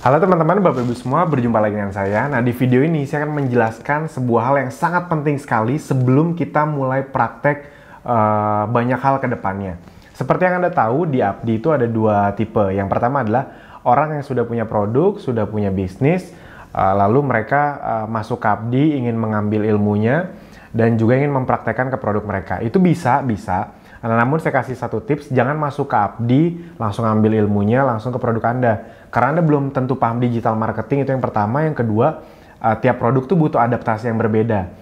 Halo teman-teman, Bapak Ibu semua, berjumpa lagi dengan saya. Nah, di video ini saya akan menjelaskan sebuah hal yang sangat penting sekali sebelum kita mulai praktek banyak hal ke depannya. Seperti yang Anda tahu, di Abdi itu ada dua tipe. Yang pertama adalah orang yang sudah punya produk, sudah punya bisnis, lalu mereka masuk ke Abdi, ingin mengambil ilmunya, dan juga ingin mempraktekkan ke produk mereka. Itu bisa. Nah, namun saya kasih satu tips, jangan masuk ke Abdi, langsung ambil ilmunya, langsung ke produk Anda. Karena Anda belum tentu paham digital marketing, itu yang pertama. Yang kedua, tiap produk tuh butuh adaptasi yang berbeda.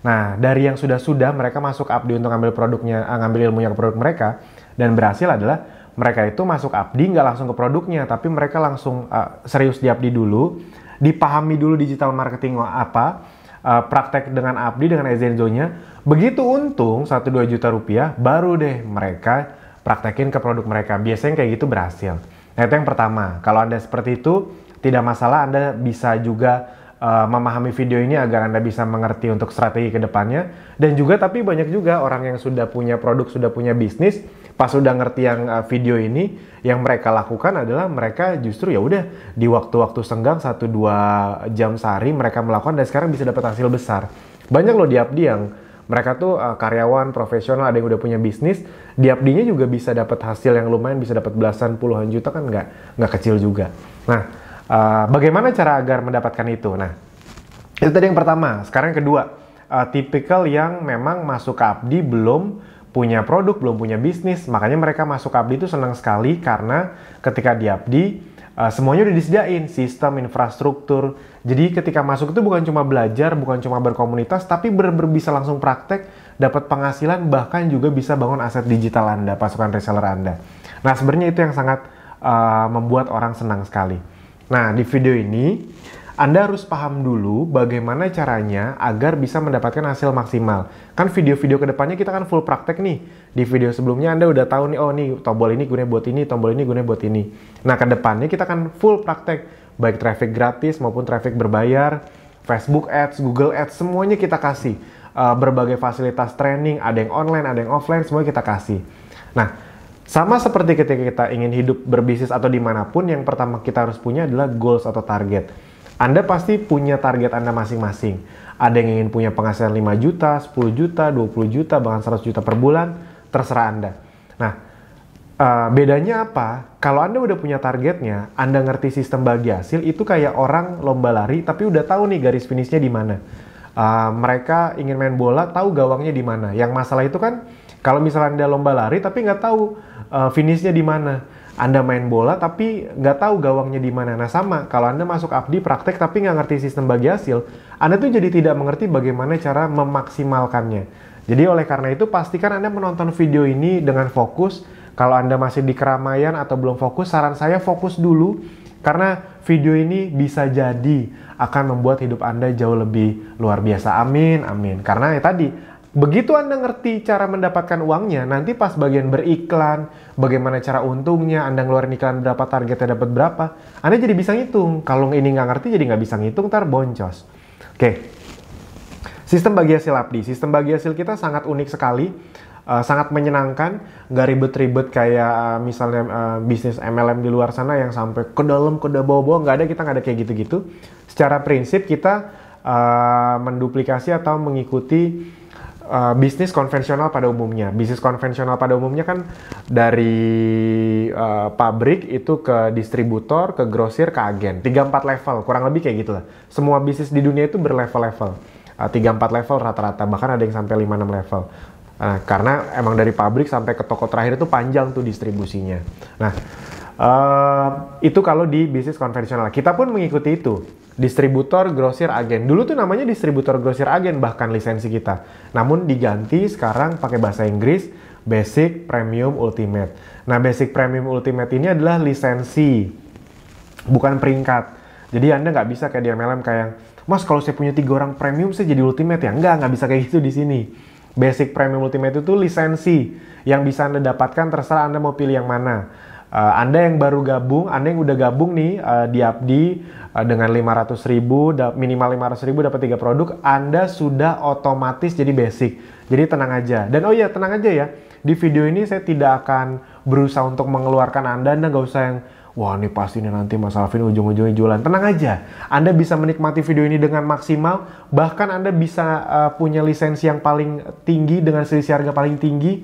Nah, dari yang sudah mereka masuk Abdi untuk ngambil produknya, ngambil ilmunya ke produk mereka, dan berhasil adalah mereka itu masuk Abdi nggak langsung ke produknya, tapi mereka langsung serius di Abdi dulu, dipahami dulu digital marketing apa, praktek dengan Abdi, dengan Ezenzo-nya. Begitu untung 1-2 juta rupiah, baru deh mereka praktekin ke produk mereka. Biasanya kayak gitu berhasil. Nah, itu yang pertama. Kalau Anda seperti itu, tidak masalah. Anda bisa juga memahami video ini agar Anda bisa mengerti untuk strategi ke depannya. Dan juga, tapi banyak juga orang yang sudah punya produk, sudah punya bisnis, pas sudah ngerti yang video ini, yang mereka lakukan adalah mereka justru ya udah di waktu-waktu senggang 1-2 jam sehari mereka melakukan, dan sekarang bisa dapat hasil besar. Banyak loh di Abdi yang mereka tuh karyawan profesional, ada yang udah punya bisnis, di Abdinya juga bisa dapat hasil yang lumayan, bisa dapat belasan puluhan juta, kan nggak kecil juga. Nah, bagaimana cara agar mendapatkan itu? Nah, itu tadi yang pertama. Sekarang yang kedua, tipikal yang memang masuk ke Abdi belum punya produk, belum punya bisnis, makanya mereka masuk ke Abdi itu senang sekali karena ketika di Abdi semuanya udah disediain, sistem, infrastruktur. Jadi ketika masuk itu bukan cuma belajar, bukan cuma berkomunitas, tapi bisa langsung praktek, dapat penghasilan, bahkan juga bisa bangun aset digital Anda, pasukan reseller Anda. Nah, sebenarnya itu yang sangat membuat orang senang sekali. Nah, di video ini Anda harus paham dulu bagaimana caranya agar bisa mendapatkan hasil maksimal. Kan video-video kedepannya kita kan full praktek nih. Di video sebelumnya Anda udah tahu nih, oh nih tombol ini gunanya buat ini, tombol ini gunanya buat ini. Nah, kedepannya kita kan full praktek, baik traffic gratis maupun traffic berbayar, Facebook Ads, Google Ads, semuanya kita kasih. Berbagai fasilitas training, ada yang online, ada yang offline, semuanya kita kasih. Nah, sama seperti ketika kita ingin hidup berbisnis atau dimanapun, yang pertama kita harus punya adalah goals atau target. Anda pasti punya target Anda masing-masing. Ada yang ingin punya penghasilan 5 juta, 10 juta, 20 juta, bahkan 100 juta per bulan, terserah Anda. Nah, bedanya apa? Kalau Anda udah punya targetnya, Anda ngerti sistem bagi hasil, itu kayak orang lomba lari, tapi udah tahu nih garis finishnya di mana. Mereka ingin main bola, tahu gawangnya di mana. Yang masalah itu kan, kalau misalnya Anda lomba lari, tapi nggak tahu finishnya di mana. Anda main bola tapi nggak tahu gawangnya di mana. Nah, sama, kalau Anda masuk Abdi praktek tapi nggak ngerti sistem bagi hasil, Anda tuh jadi tidak mengerti bagaimana cara memaksimalkannya. Jadi oleh karena itu, pastikan Anda menonton video ini dengan fokus. Kalau Anda masih di keramaian atau belum fokus, saran saya fokus dulu. Karena video ini bisa jadi akan membuat hidup Anda jauh lebih luar biasa. Amin, amin. Karena ya tadi, begitu Anda ngerti cara mendapatkan uangnya, nanti pas bagian beriklan, bagaimana cara untungnya, Anda ngeluarin iklan berapa, targetnya dapat berapa, Anda jadi bisa ngitung. Kalau ini nggak ngerti, jadi nggak bisa ngitung, ntar boncos. Oke, sistem bagi hasil Abdi. Sistem bagi hasil kita sangat unik sekali, sangat menyenangkan, nggak ribet-ribet kayak misalnya bisnis MLM di luar sana yang sampai ke dalam, ke bawah-bawah, nggak ada, kita nggak ada kayak gitu-gitu. Secara prinsip kita menduplikasi atau mengikuti bisnis konvensional pada umumnya. Bisnis konvensional pada umumnya kan dari pabrik itu ke distributor, ke grosir, ke agen. 3-4 level, kurang lebih kayak gitu lah. Semua bisnis di dunia itu berlevel-level. 3-4 level rata-rata, bahkan ada yang sampai 5-6 level. Karena emang dari pabrik sampai ke toko terakhir itu panjang tuh distribusinya. Nah, itu kalau di bisnis konvensional. Kita pun mengikuti itu. Distributor, grosir, agen. Dulu tuh namanya distributor, grosir, agen, bahkan lisensi kita. Namun diganti sekarang pakai bahasa Inggris, Basic, Premium, Ultimate. Nah, Basic, Premium, Ultimate ini adalah lisensi, bukan peringkat. Jadi Anda nggak bisa kayak di MLM kayak, Mas kalau saya punya 3 orang premium, saya jadi Ultimate ya? Nggak bisa kayak gitu di sini. Basic, Premium, Ultimate itu lisensi yang bisa Anda dapatkan, terserah Anda mau pilih yang mana. Anda yang baru gabung, Anda yang udah gabung nih di Abdi dengan 500.000, minimal 500.000 dapat 3 produk, Anda sudah otomatis jadi basic. Jadi tenang aja. Dan oh iya, tenang aja ya, di video ini saya tidak akan berusaha untuk mengeluarkan Anda nggak usah yang wah ini pasti nih nanti Mas Alvin ujung-ujungnya jualan. Tenang aja, Anda bisa menikmati video ini dengan maksimal, bahkan Anda bisa punya lisensi yang paling tinggi dengan selisih harga paling tinggi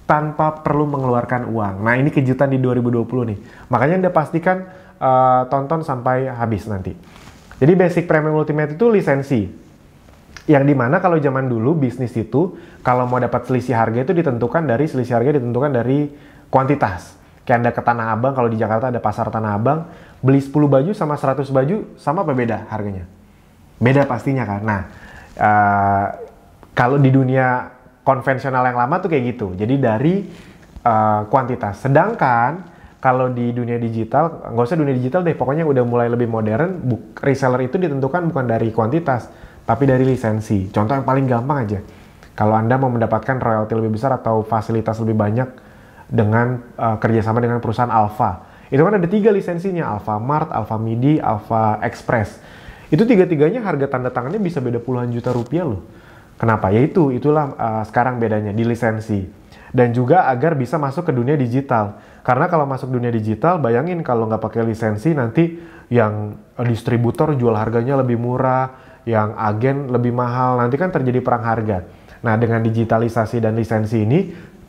tanpa perlu mengeluarkan uang. Nah ini kejutan di 2020 nih, makanya Anda pastikan tonton sampai habis nanti. Jadi Basic Premium Ultimate itu lisensi, yang dimana kalau zaman dulu bisnis itu kalau mau dapat selisih harga itu ditentukan dari kuantitas. Kayak Anda ke Tanah Abang, kalau di Jakarta ada pasar Tanah Abang, beli 10 baju sama 100 baju sama apa beda harganya? Beda pastinya kan. Nah, kalau di dunia konvensional yang lama tuh kayak gitu. Jadi dari kuantitas. Sedangkan kalau di dunia digital, nggak usah dunia digital deh, pokoknya udah mulai lebih modern, reseller itu ditentukan bukan dari kuantitas, tapi dari lisensi. Contoh yang paling gampang aja. Kalau Anda mau mendapatkan royalti lebih besar atau fasilitas lebih banyak dengan kerjasama dengan perusahaan Alfa. Itu kan ada 3 lisensinya, Alfamart, Alfamidi, Alfa Express. Itu 3-tiganya harga tanda tangannya bisa beda puluhan juta rupiah loh. Kenapa? Ya itulah sekarang bedanya di lisensi. Dan juga agar bisa masuk ke dunia digital. Karena kalau masuk dunia digital, bayangin kalau nggak pakai lisensi nanti yang distributor jual harganya lebih murah, yang agen lebih mahal, nanti kan terjadi perang harga. Nah dengan digitalisasi dan lisensi ini,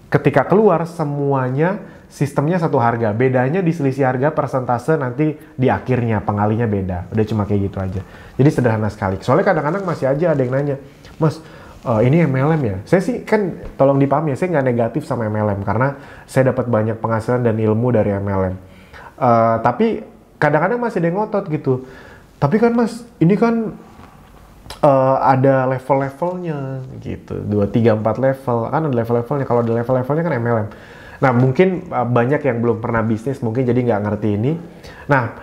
ketika keluar semuanya sistemnya satu harga, bedanya di selisih harga persentase nanti di akhirnya pengalinya beda, udah cuma kayak gitu aja. Jadi sederhana sekali. Soalnya kadang-kadang masih aja ada yang nanya, Mas ini MLM ya? Saya sih kan tolong dipahami ya, saya nggak negatif sama MLM karena saya dapat banyak penghasilan dan ilmu dari MLM. Tapi kadang-kadang masih ada yang ngotot gitu. Tapi kan Mas, ini kan ada level-levelnya gitu, 2, 3, 4 level, kan ada level-levelnya. Kalau ada level-levelnya kan MLM. Nah mungkin banyak yang belum pernah bisnis mungkin jadi nggak ngerti ini. Nah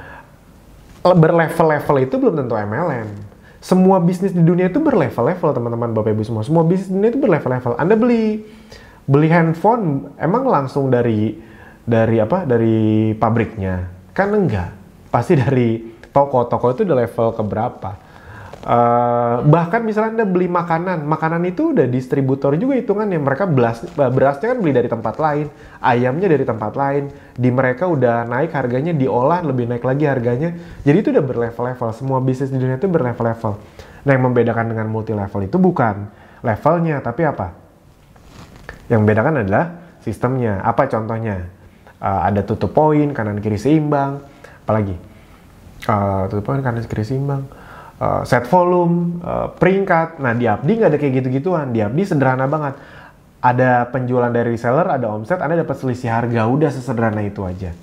berlevel-level itu belum tentu MLM. Semua bisnis di dunia itu berlevel-level teman-teman, Bapak Ibu semua. Semua bisnis di dunia itu berlevel-level. Anda beli handphone emang langsung dari pabriknya? Kan enggak. Pasti dari toko itu udah level keberapa. Bahkan misalnya Anda beli makanan itu udah distributor juga hitungannya. Mereka berasnya kan beli dari tempat lain, ayamnya dari tempat lain, di mereka udah naik harganya, diolah lebih naik lagi harganya. Jadi itu udah berlevel-level. Semua bisnis di dunia itu berlevel-level. Nah yang membedakan dengan multi level itu bukan levelnya, tapi apa? Yang membedakan adalah sistemnya. Apa contohnya? Ada tutup poin, kanan kiri seimbang, apalagi tutup poin, kanan kiri seimbang, set volume, peringkat. Nah di Abdi nggak ada kayak gitu-gituan. Di Abdi sederhana banget. Ada penjualan dari reseller, ada omset, Anda dapat selisih harga. Udah sesederhana itu aja.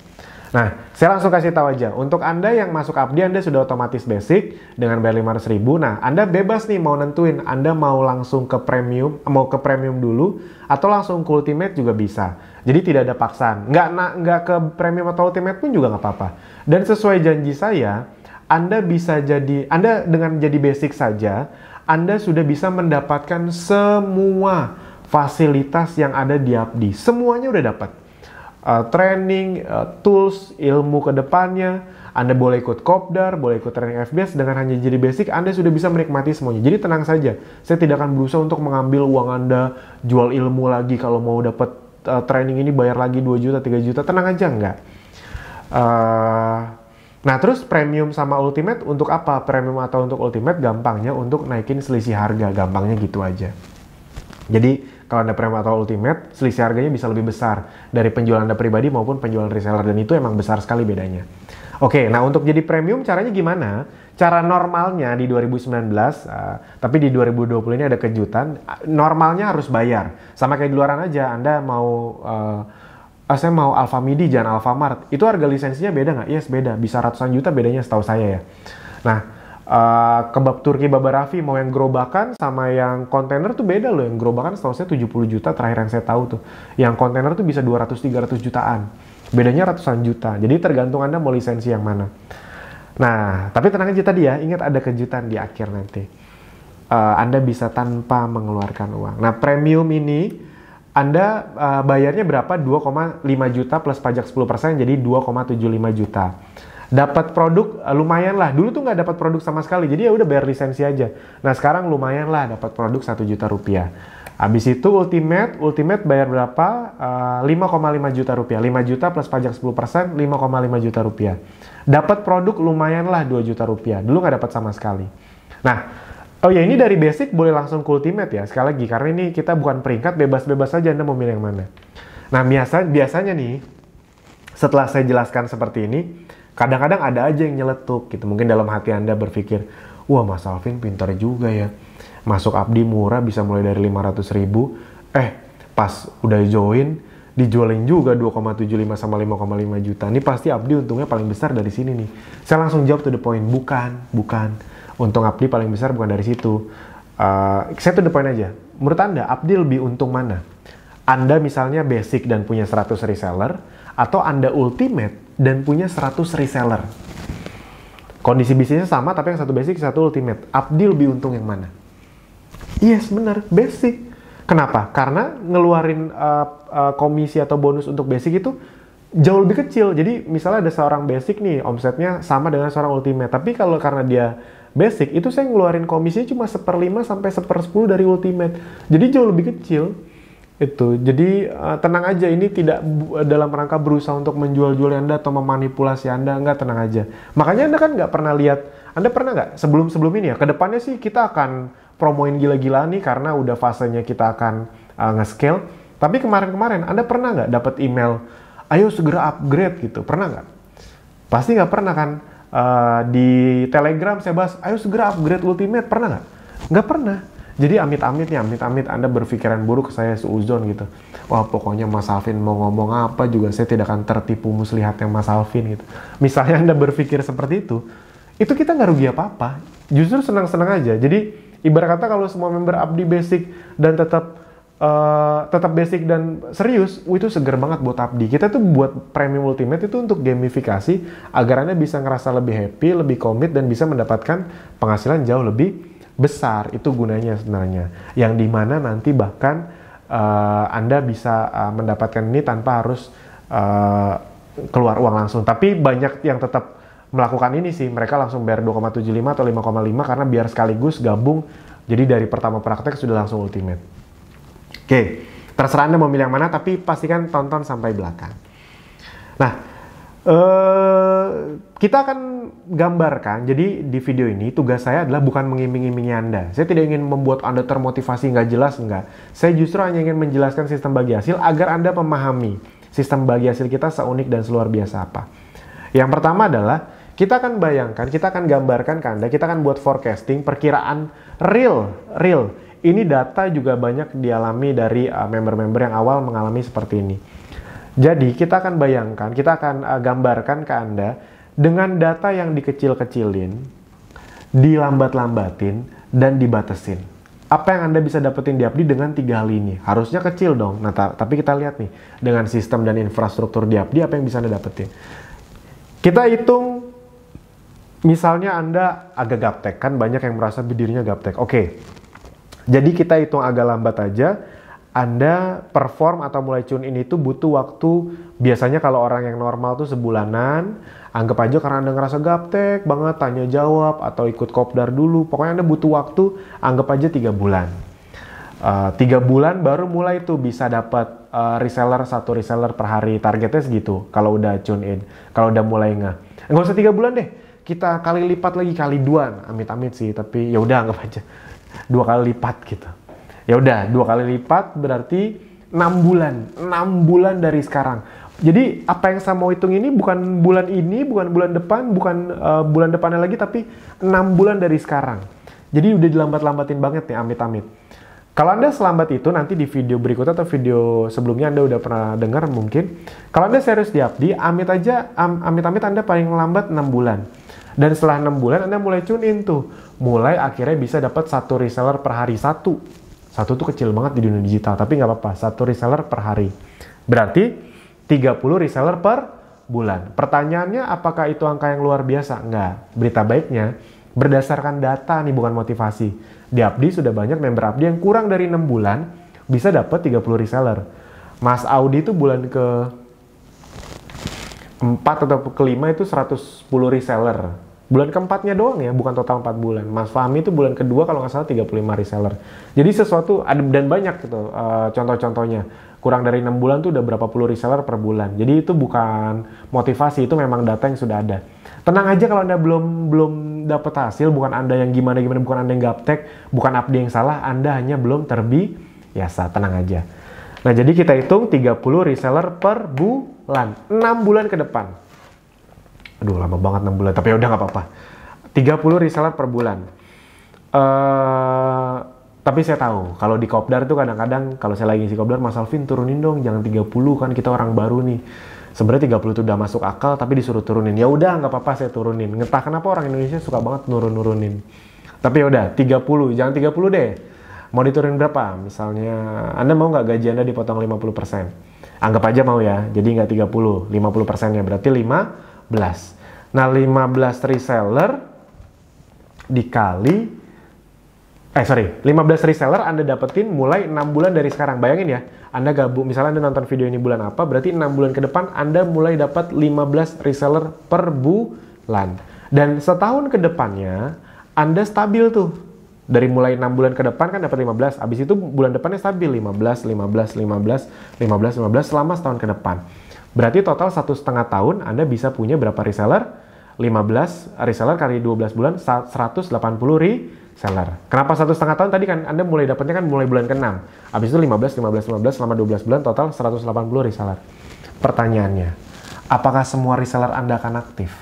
Nah, saya langsung kasih tahu aja. Untuk Anda yang masuk Abdi, Anda sudah otomatis basic dengan bayar 500.000. Nah, Anda bebas nih mau nentuin. Anda mau langsung ke premium, mau ke premium dulu, atau langsung ke ultimate juga bisa. Jadi tidak ada paksaan. Nggak ke premium atau ultimate pun juga nggak apa-apa. Dan sesuai janji saya, Anda dengan jadi basic saja, Anda sudah bisa mendapatkan semua fasilitas yang ada di Abdi. Semuanya udah dapat. Training, tools, ilmu ke depannya. Anda boleh ikut kopdar, boleh ikut training FBS. Dengan hanya jadi basic, Anda sudah bisa menikmati semuanya. Jadi tenang saja. Saya tidak akan berusaha untuk mengambil uang Anda, jual ilmu lagi. Kalau mau dapat training ini bayar lagi 2 juta, 3 juta. Tenang aja, enggak. Nah terus premium sama ultimate untuk apa? Premium atau untuk ultimate gampangnya untuk naikin selisih harga, gampangnya gitu aja. Jadi kalau Anda premium atau ultimate, selisih harganya bisa lebih besar dari penjualan Anda pribadi maupun penjualan reseller, dan itu emang besar sekali bedanya. Oke, nah untuk jadi premium caranya gimana? Cara normalnya di 2019, tapi di 2020 ini ada kejutan, normalnya harus bayar. Sama kayak di luaran aja, Anda mau saya mau Alfamidi, jangan Alfamart. Itu harga lisensinya beda nggak? Yes, beda. Bisa ratusan juta bedanya setahu saya ya. Nah, kebab Turki Baba Raffi mau yang gerobakan sama yang kontainer tuh beda loh. Yang gerobakan setahu saya 70 juta terakhir yang saya tahu tuh. Yang kontainer tuh bisa 200-300 jutaan. Bedanya ratusan juta. Jadi tergantung Anda mau lisensi yang mana. Nah, tapi tenang aja tadi ya. Ingat ada kejutan di akhir nanti. Anda bisa tanpa mengeluarkan uang. Nah, premium ini Anda bayarnya berapa? 2,5 juta plus pajak 10%, jadi 2,75 juta. Dapat produk lumayan lah. Dulu tuh nggak dapat produk sama sekali, jadi ya udah bayar lisensi aja. Nah sekarang lumayan lah dapat produk 1 juta rupiah. Habis itu Ultimate bayar berapa? 5,5 juta rupiah. 5 juta plus pajak 10%, 5,5 juta rupiah. Dapat produk lumayan lah 2 juta rupiah. Dulu nggak dapat sama sekali. Nah, oh ya ini dari basic boleh langsung ke Ultimate ya. Sekali lagi, karena ini kita bukan peringkat, bebas-bebas saja Anda mau milih yang mana. Nah, biasanya nih, setelah saya jelaskan seperti ini, kadang-kadang ada aja yang nyeletuk gitu. Mungkin dalam hati Anda berpikir, wah Mas Alvin pintar juga ya. Masuk Abdi murah bisa mulai dari 500.000. Pas udah join, dijualin juga 2,75 sama 5,5 juta. Ini pasti Abdi untungnya paling besar dari sini nih. Saya langsung jawab to the point, bukan. Untung Abdi paling besar bukan dari situ. Saya to the point aja. Menurut Anda, Abdi lebih untung mana? Anda misalnya basic dan punya 100 reseller, atau Anda ultimate dan punya 100 reseller. Kondisi bisnisnya sama, tapi yang satu basic, satu ultimate. Abdi lebih untung yang mana? Yes, benar, basic. Kenapa? Karena ngeluarin komisi atau bonus untuk basic itu jauh lebih kecil. Jadi misalnya ada seorang basic nih, omsetnya sama dengan seorang ultimate. Tapi kalau karena dia basic, itu saya ngeluarin komisi cuma 1/5 sampai 1/10 dari ultimate. Jadi jauh lebih kecil. Itu. Jadi tenang aja, ini tidak dalam rangka berusaha untuk menjual-jual Anda atau memanipulasi Anda. Enggak, tenang aja. Makanya Anda kan nggak pernah lihat, Anda pernah nggak sebelum ini ya, kedepannya sih kita akan promoin gila-gilaan nih karena udah fasenya kita akan nge-scale. Tapi kemarin-kemarin Anda pernah nggak dapat email, ayo segera upgrade gitu? Pernah nggak? Pasti nggak pernah kan? Di Telegram saya bahas, ayo segera upgrade Ultimate, pernah nggak? Nggak pernah. Jadi amit-amit Anda berpikiran buruk ke saya seuzon gitu. Wah pokoknya Mas Alvin mau ngomong apa juga saya tidak akan tertipu muslihatnya Mas Alvin gitu. Misalnya Anda berpikir seperti itu kita nggak rugi apa-apa. Justru senang-senang aja. Jadi ibarat kata kalau semua member Abdi basic dan tetap basic dan serius, itu seger banget buat Abdi. Kita tuh buat Premium Ultimate itu untuk gamifikasi agar Anda bisa ngerasa lebih happy, lebih komit, dan bisa mendapatkan penghasilan jauh lebih besar. Itu gunanya sebenarnya. Yang dimana nanti bahkan Anda bisa mendapatkan ini tanpa harus keluar uang langsung. Tapi banyak yang tetap melakukan ini sih. Mereka langsung bayar 2,75 atau 5,5 karena biar sekaligus gabung. Jadi dari pertama praktek sudah langsung ultimate. Oke, terserah Anda mau milih yang mana, tapi pastikan tonton sampai belakang. Nah, kita akan gambarkan. Jadi di video ini tugas saya adalah bukan mengiming-imingi Anda. Saya tidak ingin membuat Anda termotivasi nggak jelas, enggak. Saya justru hanya ingin menjelaskan sistem bagi hasil agar Anda memahami sistem bagi hasil kita seunik dan seluar biasa apa. Yang pertama adalah kita akan bayangkan, kita akan gambarkan ke Anda, kita akan buat forecasting, perkiraan real. Ini data juga banyak dialami dari member-member yang awal mengalami seperti ini. Jadi kita akan bayangkan, kita akan gambarkan ke Anda dengan data yang dikecil-kecilin, dilambat-lambatin, dan dibatasin. Apa yang Anda bisa dapetin di Abdi dengan 3 hal ini? Harusnya kecil dong. Nah, tapi kita lihat nih, dengan sistem dan infrastruktur di Abdi, apa yang bisa Anda dapetin? Kita hitung, misalnya Anda agak gaptek, kan banyak yang merasa dirinya gaptek. Oke, jadi kita hitung agak lambat aja. Anda perform atau mulai tune in itu butuh waktu, biasanya kalau orang yang normal tuh sebulanan. Anggap aja karena Anda ngerasa gaptek banget, tanya jawab atau ikut kopdar dulu, pokoknya Anda butuh waktu, anggap aja 3 bulan. 3 bulan baru mulai tuh bisa dapat reseller, 1 reseller per hari, targetnya segitu kalau udah tune in, kalau udah mulai nggak usah 3 bulan deh, kita kali lipat lagi, kali 2, amit-amit sih, tapi ya udah anggap aja 2 kali lipat gitu. Ya udah 2 kali lipat berarti 6 bulan dari sekarang. Jadi apa yang saya mau hitung ini bukan bulan ini, bukan bulan depan, bukan bulan depannya lagi, tapi 6 bulan dari sekarang. Jadi udah dilambat-lambatin banget nih, amit-amit. Kalau Anda selambat itu, nanti di video berikutnya atau video sebelumnya Anda udah pernah dengar mungkin. Kalau Anda serius di Abdi, amit-amit Anda paling lambat 6 bulan. Dan setelah 6 bulan Anda mulai tune in tuh. Mulai akhirnya bisa dapat 1 reseller per hari, 1 tuh kecil banget di dunia digital, tapi nggak apa-apa, 1 reseller per hari. Berarti 30 reseller per bulan. Pertanyaannya, apakah itu angka yang luar biasa? Enggak. Berita baiknya, berdasarkan data nih, bukan motivasi. Di Abdi sudah banyak member Abdi yang kurang dari 6 bulan bisa dapat 30 reseller. Mas Audi itu bulan 4 atau kelima itu 110 reseller. Bulan keempatnya doang ya, bukan total 4 bulan. Mas Fahmi itu bulan kedua kalau nggak salah 35 reseller. Jadi sesuatu, ada dan banyak gitu contoh-contohnya. Kurang dari 6 bulan tuh udah berapa puluh reseller per bulan. Jadi itu bukan motivasi, itu memang data yang sudah ada. Tenang aja kalau Anda belum dapat hasil, bukan Anda yang gimana-gimana, bukan Anda yang gaptek, bukan Abdi yang salah, Anda hanya belum terbiasa, tenang aja. Nah, jadi kita hitung 30 reseller per bulan, 6 bulan ke depan. Aduh, lama banget 6 bulan, tapi udah nggak apa-apa. 30 reseller per bulan. Tapi saya tahu, kalau di Kopdar tuh kadang-kadang, kalau saya lagi ngisi Kopdar, Mas Alvin turunin dong, jangan 30, kan kita orang baru nih. Sebenarnya 30 itu udah masuk akal, tapi disuruh turunin. Ya udah, nggak apa-apa saya turunin. Entah kenapa orang Indonesia suka banget nurunin. Tapi ya udah, 30, jangan 30 deh. Mau diturunin berapa? Misalnya, Anda mau nggak gaji Anda dipotong 50%? Anggap aja mau ya, jadi nggak 30, 50%-nya berarti 15. Nah, 15 reseller dikali 15 reseller Anda dapetin mulai 6 bulan dari sekarang. Bayangin ya, Anda gabung, misalnya Anda nonton video ini bulan apa, berarti 6 bulan ke depan Anda mulai dapat 15 reseller per bulan. Dan setahun ke depannya, Anda stabil tuh. Dari mulai 6 bulan ke depan kan dapat 15, habis itu bulan depannya stabil 15 selama setahun ke depan. Berarti total 1,5 tahun Anda bisa punya berapa reseller? 15 reseller kali 12 bulan, 180 reseller. Kenapa 1,5 tahun? Tadi kan Anda mulai dapatnya kan mulai bulan ke-6. Habis itu 15 selama 12 bulan, total 180 reseller. Pertanyaannya, apakah semua reseller Anda akan aktif?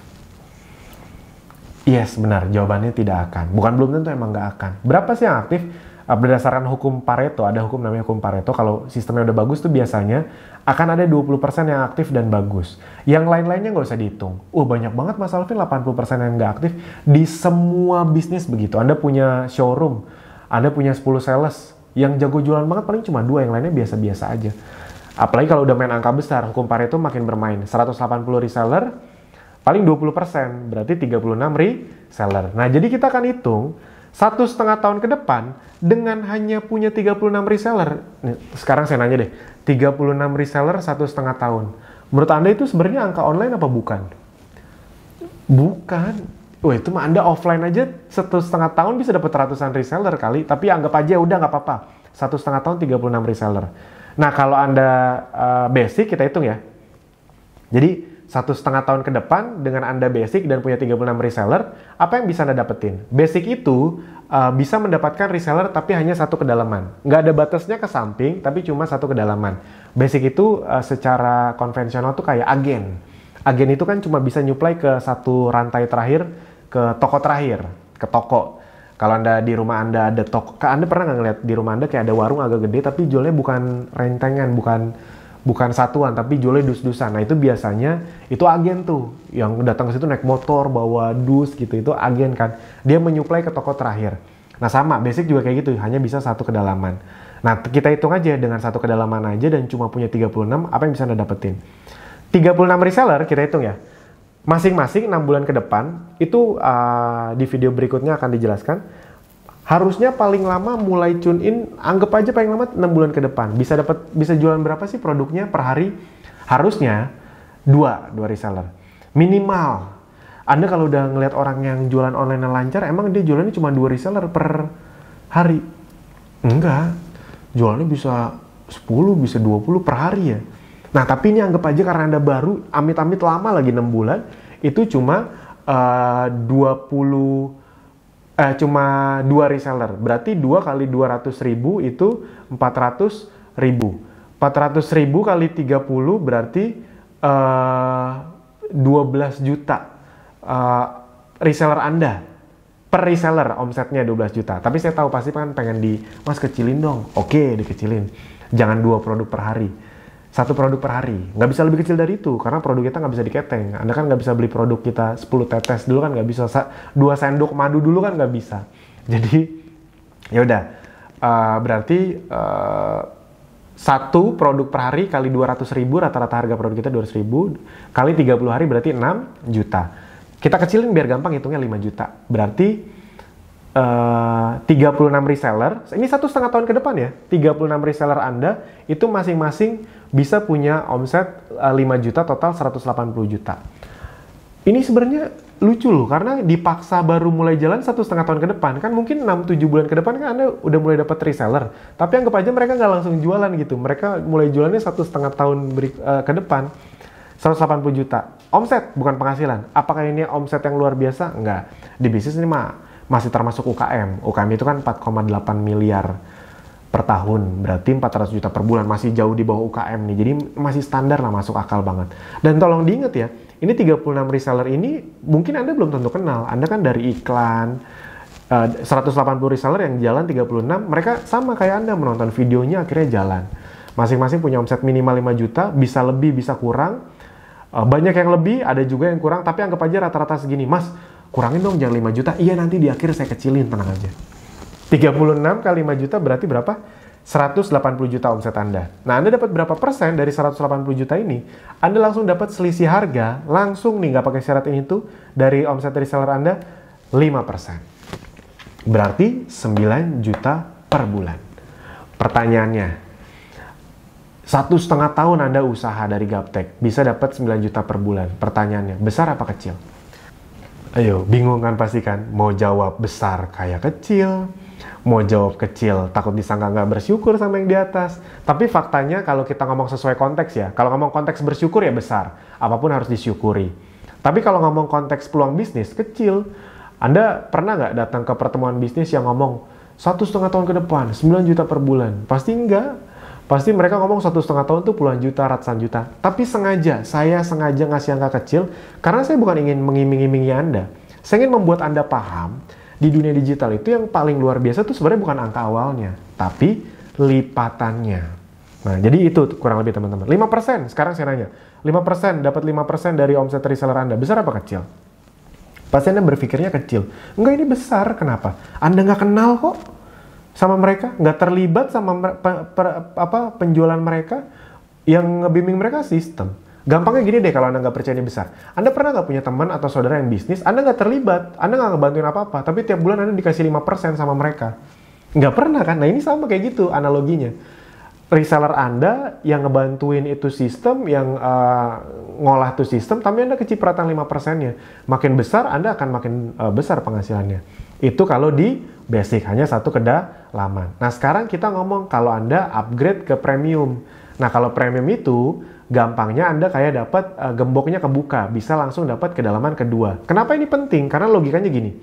Yes, benar. Jawabannya tidak akan. Bukan belum tentu, emang nggak akan. Berapa sih yang aktif? Berdasarkan hukum Pareto, ada hukum namanya hukum Pareto, kalau sistemnya udah bagus tuh biasanya akan ada 20% yang aktif dan bagus. Yang lain-lainnya nggak usah dihitung. Banyak banget Mas Alvin, 80% yang nggak aktif. Di semua bisnis begitu. Anda punya showroom, Anda punya 10 sales, yang jago jualan banget paling cuma 2, yang lainnya biasa-biasa aja. Apalagi kalau udah main angka besar, hukum Pareto makin bermain. 180 reseller, paling 20%, berarti 36 reseller. Nah, jadi kita akan hitung 1,5 tahun ke depan dengan hanya punya 36 reseller. Nih, sekarang saya nanya deh, 36 reseller 1,5 tahun. Menurut Anda itu sebenarnya angka online apa bukan? Bukan. Itu mah Anda offline aja 1,5 tahun bisa dapat ratusan reseller kali, tapi anggap aja udah nggak apa-apa. 1,5 tahun 36 reseller. Nah, kalau Anda basic, kita hitung ya. Jadi 1,5 tahun ke depan dengan Anda basic dan punya 36 reseller, apa yang bisa Anda dapetin? Basic itu bisa mendapatkan reseller tapi hanya satu kedalaman. Nggak ada batasnya ke samping, tapi cuma satu kedalaman. Basic itu secara konvensional tuh kayak agen. Agen itu kan cuma bisa nyuplai ke satu rantai terakhir, ke toko terakhir, ke toko. Kalau Anda di rumah Anda ada toko, Anda pernah nggak ngeliat di rumah Anda kayak ada warung agak gede tapi jualnya bukan rentengan, bukan satuan, tapi jualnya dus-dusan. Nah, itu biasanya, itu agen tuh. Yang datang ke situ naik motor, bawa dus gitu. Itu agen kan. Dia menyuplai ke toko terakhir. Nah, sama. Basic juga kayak gitu. Hanya bisa satu kedalaman. Nah, kita hitung aja dengan satu kedalaman aja dan cuma punya 36, apa yang bisa Anda dapetin? 36 reseller, kita hitung ya. Masing-masing 6 bulan ke depan, itu di video berikutnya akan dijelaskan. Harusnya paling lama mulai tune in, anggap aja paling lama 6 bulan ke depan. Bisa jualan berapa sih produknya per hari? Harusnya 2 reseller. Minimal. Anda kalau udah ngelihat orang yang jualan online yang lancar, emang dia jualannya cuma 2 reseller per hari? Enggak. Jualannya bisa 10, bisa 20 per hari ya. Nah, tapi ini anggap aja karena Anda baru, amit-amit lama lagi 6 bulan, itu cuma 2 reseller. Berarti 2 kali 200.000 itu 400.000. 400.000 kali 30 berarti 12 juta reseller Anda. Per reseller omsetnya 12 juta. Tapi saya tahu pasti kan pengen Mas kecilin dong. Oke, dikecilin. Jangan 2 produk per hari. 1 produk per hari. Nggak bisa lebih kecil dari itu, karena produk kita nggak bisa diketeng. Anda kan nggak bisa beli produk kita 10 tetes dulu kan nggak bisa. 2 sendok madu dulu kan nggak bisa. Jadi, ya udah. Berarti 1 produk per hari kali 200.000, rata-rata harga produk kita 200.000, kali 30 hari berarti 6 juta. Kita kecilin biar gampang hitungnya 5 juta. Berarti 36 reseller, ini 1,5 tahun ke depan ya, 36 reseller Anda itu masing-masing bisa punya omset 5 juta, total 180 juta. Ini sebenarnya lucu loh, karena dipaksa baru mulai jalan 1,5 tahun ke depan, kan mungkin 6-7 bulan ke depan kan Anda udah mulai dapat reseller, tapi anggap aja mereka nggak langsung jualan gitu, mereka mulai jualannya 1,5 tahun ke depan, 180 juta. Omset, bukan penghasilan. Apakah ini omset yang luar biasa? Enggak. Di bisnis ini masih termasuk UKM. UKM itu kan 4,8 miliar per tahun, berarti 400 juta per bulan, masih jauh di bawah UKM nih, jadi masih standar lah, masuk akal banget. Dan tolong diingat ya, ini 36 reseller ini mungkin Anda belum tentu kenal, Anda kan dari iklan, 180 reseller yang jalan 36, mereka sama kayak Anda menonton videonya akhirnya jalan. Masing-masing punya omset minimal 5 juta, bisa lebih, bisa kurang, banyak yang lebih, ada juga yang kurang, tapi anggap aja rata-rata segini. Mas, kurangin dong jangan 5 juta, iya nanti di akhir saya kecilin, tenang aja. 36 kali 5 juta berarti berapa? 180 juta omset Anda. Nah, Anda dapat berapa persen dari 180 juta ini? Anda langsung dapat selisih harga, langsung nih, nggak pakai syarat ini tuh, dari omset reseller Anda, 5%. Berarti 9 juta per bulan. Pertanyaannya, 1,5 tahun Anda usaha dari Gaptek, bisa dapat 9 juta per bulan. Pertanyaannya, besar apa kecil? Ayo, bingung kan pasti kan? Mau jawab besar kayak kecil, mau jawab kecil takut disangka nggak bersyukur sama yang di atas. Tapi faktanya kalau kita ngomong sesuai konteks ya, kalau ngomong konteks bersyukur ya besar, apapun harus disyukuri. Tapi kalau ngomong konteks peluang bisnis, kecil. Anda pernah nggak datang ke pertemuan bisnis yang ngomong 1,5 tahun ke depan, 9 juta per bulan? Pasti enggak. Pasti mereka ngomong 1,5 tahun tuh puluhan juta, ratusan juta. Tapi saya sengaja ngasih angka kecil, karena saya bukan ingin mengiming-imingi Anda. Saya ingin membuat Anda paham, di dunia digital itu yang paling luar biasa tuh sebenarnya bukan angka awalnya, tapi lipatannya. Nah, jadi itu kurang lebih teman-teman. 5%, sekarang saya nanya. 5%, dapat 5% dari omset reseller Anda. Besar apa kecil? Pasti Anda berpikirnya kecil. Enggak, ini besar. Kenapa? Anda nggak kenal kok sama mereka, nggak terlibat sama penjualan mereka, yang ngebimbing mereka sistem. Gampangnya gini deh kalau Anda nggak percaya ini besar. Anda pernah nggak punya teman atau saudara yang bisnis, Anda nggak terlibat, Anda nggak ngebantuin apa-apa, tapi tiap bulan Anda dikasih 5% sama mereka? Nggak pernah kan? Nah, ini sama kayak gitu analoginya. Reseller Anda yang ngebantuin itu sistem, yang ngolah itu sistem, tapi Anda kecipratan 5%-nya. Makin besar, Anda akan makin besar penghasilannya. Itu kalau di basic, hanya satu kedalaman. Nah, sekarang kita ngomong kalau Anda upgrade ke premium. Nah, kalau premium itu, gampangnya Anda kayak dapat gemboknya kebuka, bisa langsung dapat kedalaman kedua. Kenapa ini penting? Karena logikanya gini,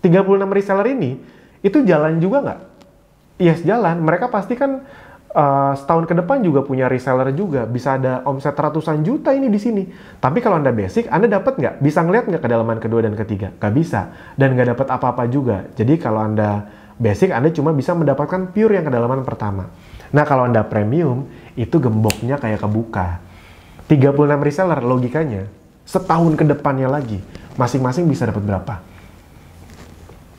36 reseller ini, itu jalan juga nggak? Yes, jalan. Mereka pasti kan setahun ke depan juga punya reseller juga, bisa ada omset ratusan juta ini di sini. Tapi kalau Anda basic, Anda dapat nggak? Bisa ngeliat nggak kedalaman kedua dan ketiga? Nggak bisa. Dan nggak dapat apa-apa juga. Jadi kalau Anda basic, Anda cuma bisa mendapatkan pure yang kedalaman pertama. Nah, kalau Anda premium, itu gemboknya kayak kebuka. 36 reseller, logikanya, setahun ke depannya lagi, masing-masing bisa dapat berapa?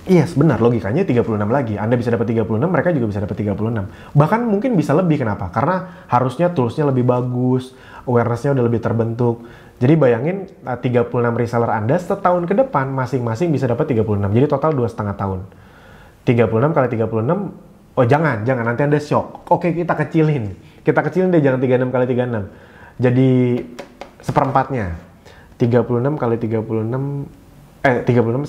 Yes, benar, logikanya 36 lagi. Anda bisa dapat 36, mereka juga bisa dapat 36. Bahkan mungkin bisa lebih, kenapa? Karena harusnya tools-nya lebih bagus, awareness-nya udah lebih terbentuk. Jadi bayangin 36 reseller Anda setahun ke depan, masing-masing bisa dapat 36. Jadi total 2,5 tahun. 36 kali 36, oh jangan, nanti Anda shock. Oke, kita kecilin deh, jangan 36 kali 36. Jadi seperempatnya. 36 kali 36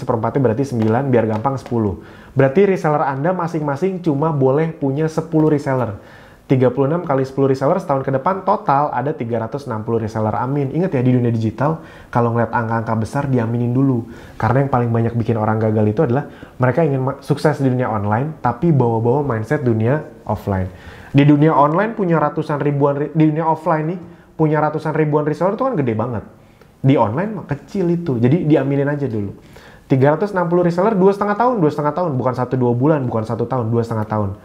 seperempatnya berarti 9, biar gampang 10. Berarti reseller Anda masing-masing cuma boleh punya 10 reseller. 36 kali 10 reseller setahun ke depan total ada 360 reseller. Amin. Ingat ya, di dunia digital kalau ngeliat angka-angka besar diaminin dulu. Karena yang paling banyak bikin orang gagal itu adalah mereka ingin sukses di dunia online tapi bawa-bawa mindset dunia offline. Di dunia online punya ratusan ribuan, di dunia offline nih punya ratusan ribuan reseller itu kan gede banget. Di online mah kecil itu, jadi diaminin aja dulu. 360 reseller 2,5 tahun, bukan 1-2 bulan, bukan 1 tahun, 2,5 tahun.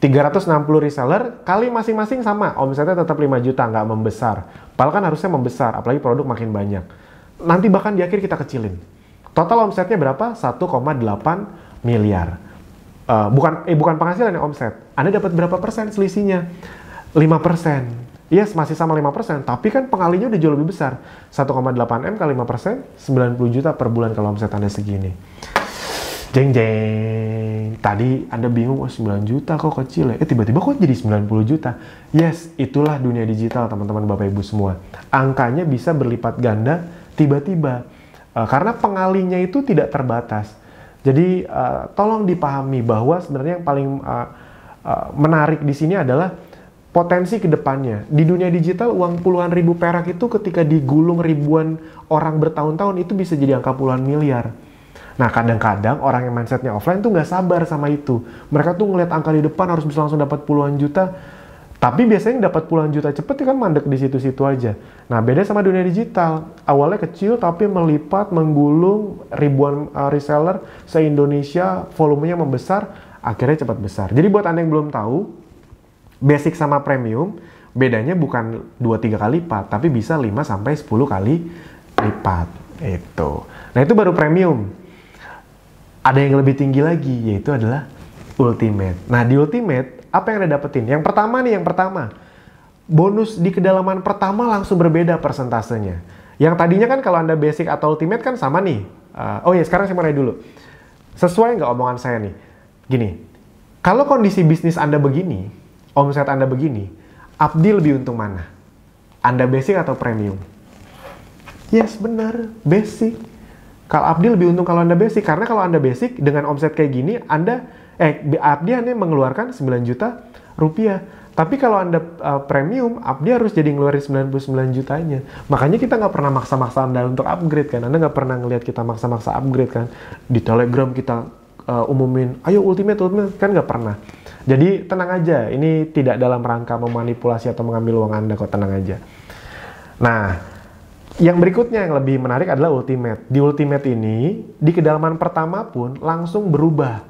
360 reseller kali masing-masing sama, omsetnya tetap 5 juta, nggak membesar. Padahal kan harusnya membesar, apalagi produk makin banyak. Nanti bahkan di akhir kita kecilin. Total omsetnya berapa? 1,8 miliar. Bukan penghasilan yang omset. Anda dapat berapa persen selisihnya? 5%. Yes, masih sama 5%, tapi kan pengalinya udah jauh lebih besar. 1,8 M kali 5%, 90 juta per bulan kalau omset Anda segini. Jeng jeng. Tadi Anda bingung, oh 9 juta kok kecil ya? Tiba-tiba kok jadi 90 juta? Yes, itulah dunia digital teman-teman Bapak Ibu semua. Angkanya bisa berlipat ganda tiba-tiba. Karena pengalinya itu tidak terbatas. Jadi tolong dipahami bahwa sebenarnya yang paling menarik di sini adalah potensi ke depannya. Di dunia digital, uang puluhan ribu perak itu ketika digulung ribuan orang bertahun-tahun itu bisa jadi angka puluhan miliar. Nah, kadang-kadang orang yang mindsetnya offline tuh nggak sabar sama itu. Mereka tuh ngeliat angka di depan harus bisa langsung dapat puluhan juta. Tapi biasanya yang dapat puluhan juta cepet kan mandek di situ-situ aja. Nah, beda sama dunia digital. Awalnya kecil tapi melipat, menggulung ribuan reseller se-Indonesia, volumenya membesar, akhirnya cepat besar. Jadi buat Anda yang belum tahu, basic sama premium, bedanya bukan 2-3 kali lipat, tapi bisa 5-10 kali lipat. Itu. Nah, itu baru premium. Ada yang lebih tinggi lagi, yaitu adalah ultimate. Nah, di ultimate, apa yang Anda dapetin? Yang pertama, bonus di kedalaman pertama langsung berbeda persentasenya. Yang tadinya kan kalau Anda basic atau ultimate kan sama nih. Sekarang saya mau nanya dulu. Sesuai nggak omongan saya nih? Gini, kalau kondisi bisnis Anda begini, omset Anda begini, Abdi lebih untung mana? Anda basic atau premium? Yes, benar, basic. Kalau Abdi lebih untung kalau Anda basic, karena kalau Anda basic dengan omset kayak gini, Abdi hanya mengeluarkan 9 juta rupiah. Tapi kalau Anda premium, Abdi harus jadi ngeluarin 99 jutanya. Makanya kita nggak pernah maksa-maksa Anda untuk upgrade kan. Anda nggak pernah ngelihat kita maksa-maksa upgrade kan. Di Telegram kita umumin, ayo ultimate, kan nggak pernah. Jadi tenang aja, ini tidak dalam rangka memanipulasi atau mengambil uang Anda kok, tenang aja. Nah, yang berikutnya yang lebih menarik adalah ultimate. Di ultimate ini, di kedalaman pertama pun langsung berubah.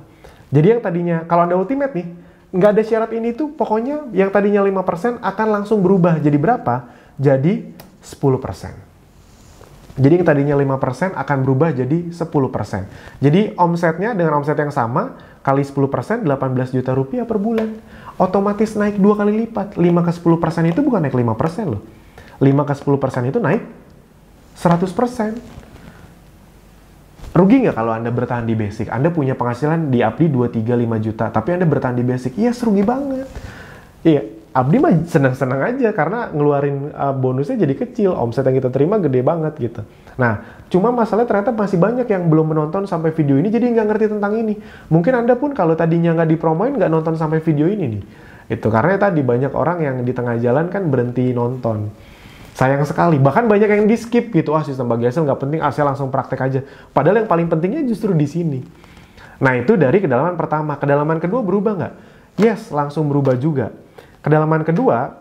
Jadi yang tadinya, kalau Anda ultimate nih, nggak ada syarat ini tuh, pokoknya yang tadinya 5% akan langsung berubah. Jadi berapa? Jadi 10%. Jadi yang tadinya 5% akan berubah jadi 10%. Jadi omsetnya dengan omset yang sama, kali 10%, 18 juta rupiah per bulan. Otomatis naik 2 kali lipat. 5 ke 10% itu bukan naik 5% loh. 5 ke 10% itu naik 100%. Rugi nggak kalau Anda bertahan di basic? Anda punya penghasilan di Abdi 2, 3, 5 juta, tapi Anda bertahan di basic. Yes, rugi banget. Iya, Abdi mah senang-senang aja karena ngeluarin bonusnya jadi kecil, omset yang kita terima gede banget gitu. Nah, cuma masalahnya ternyata masih banyak yang belum menonton sampai video ini, jadi nggak ngerti tentang ini. Mungkin Anda pun kalau tadinya nggak dipromoin, nggak nonton sampai video ini nih. Itu karena tadi banyak orang yang di tengah jalan kan berhenti nonton. Sayang sekali, bahkan banyak yang di skip gitu, sistem bagi hasil nggak penting, saya langsung praktek aja. Padahal yang paling pentingnya justru di sini. Nah, itu dari kedalaman pertama. Kedalaman kedua berubah nggak? Yes, langsung berubah juga. Kedalaman kedua,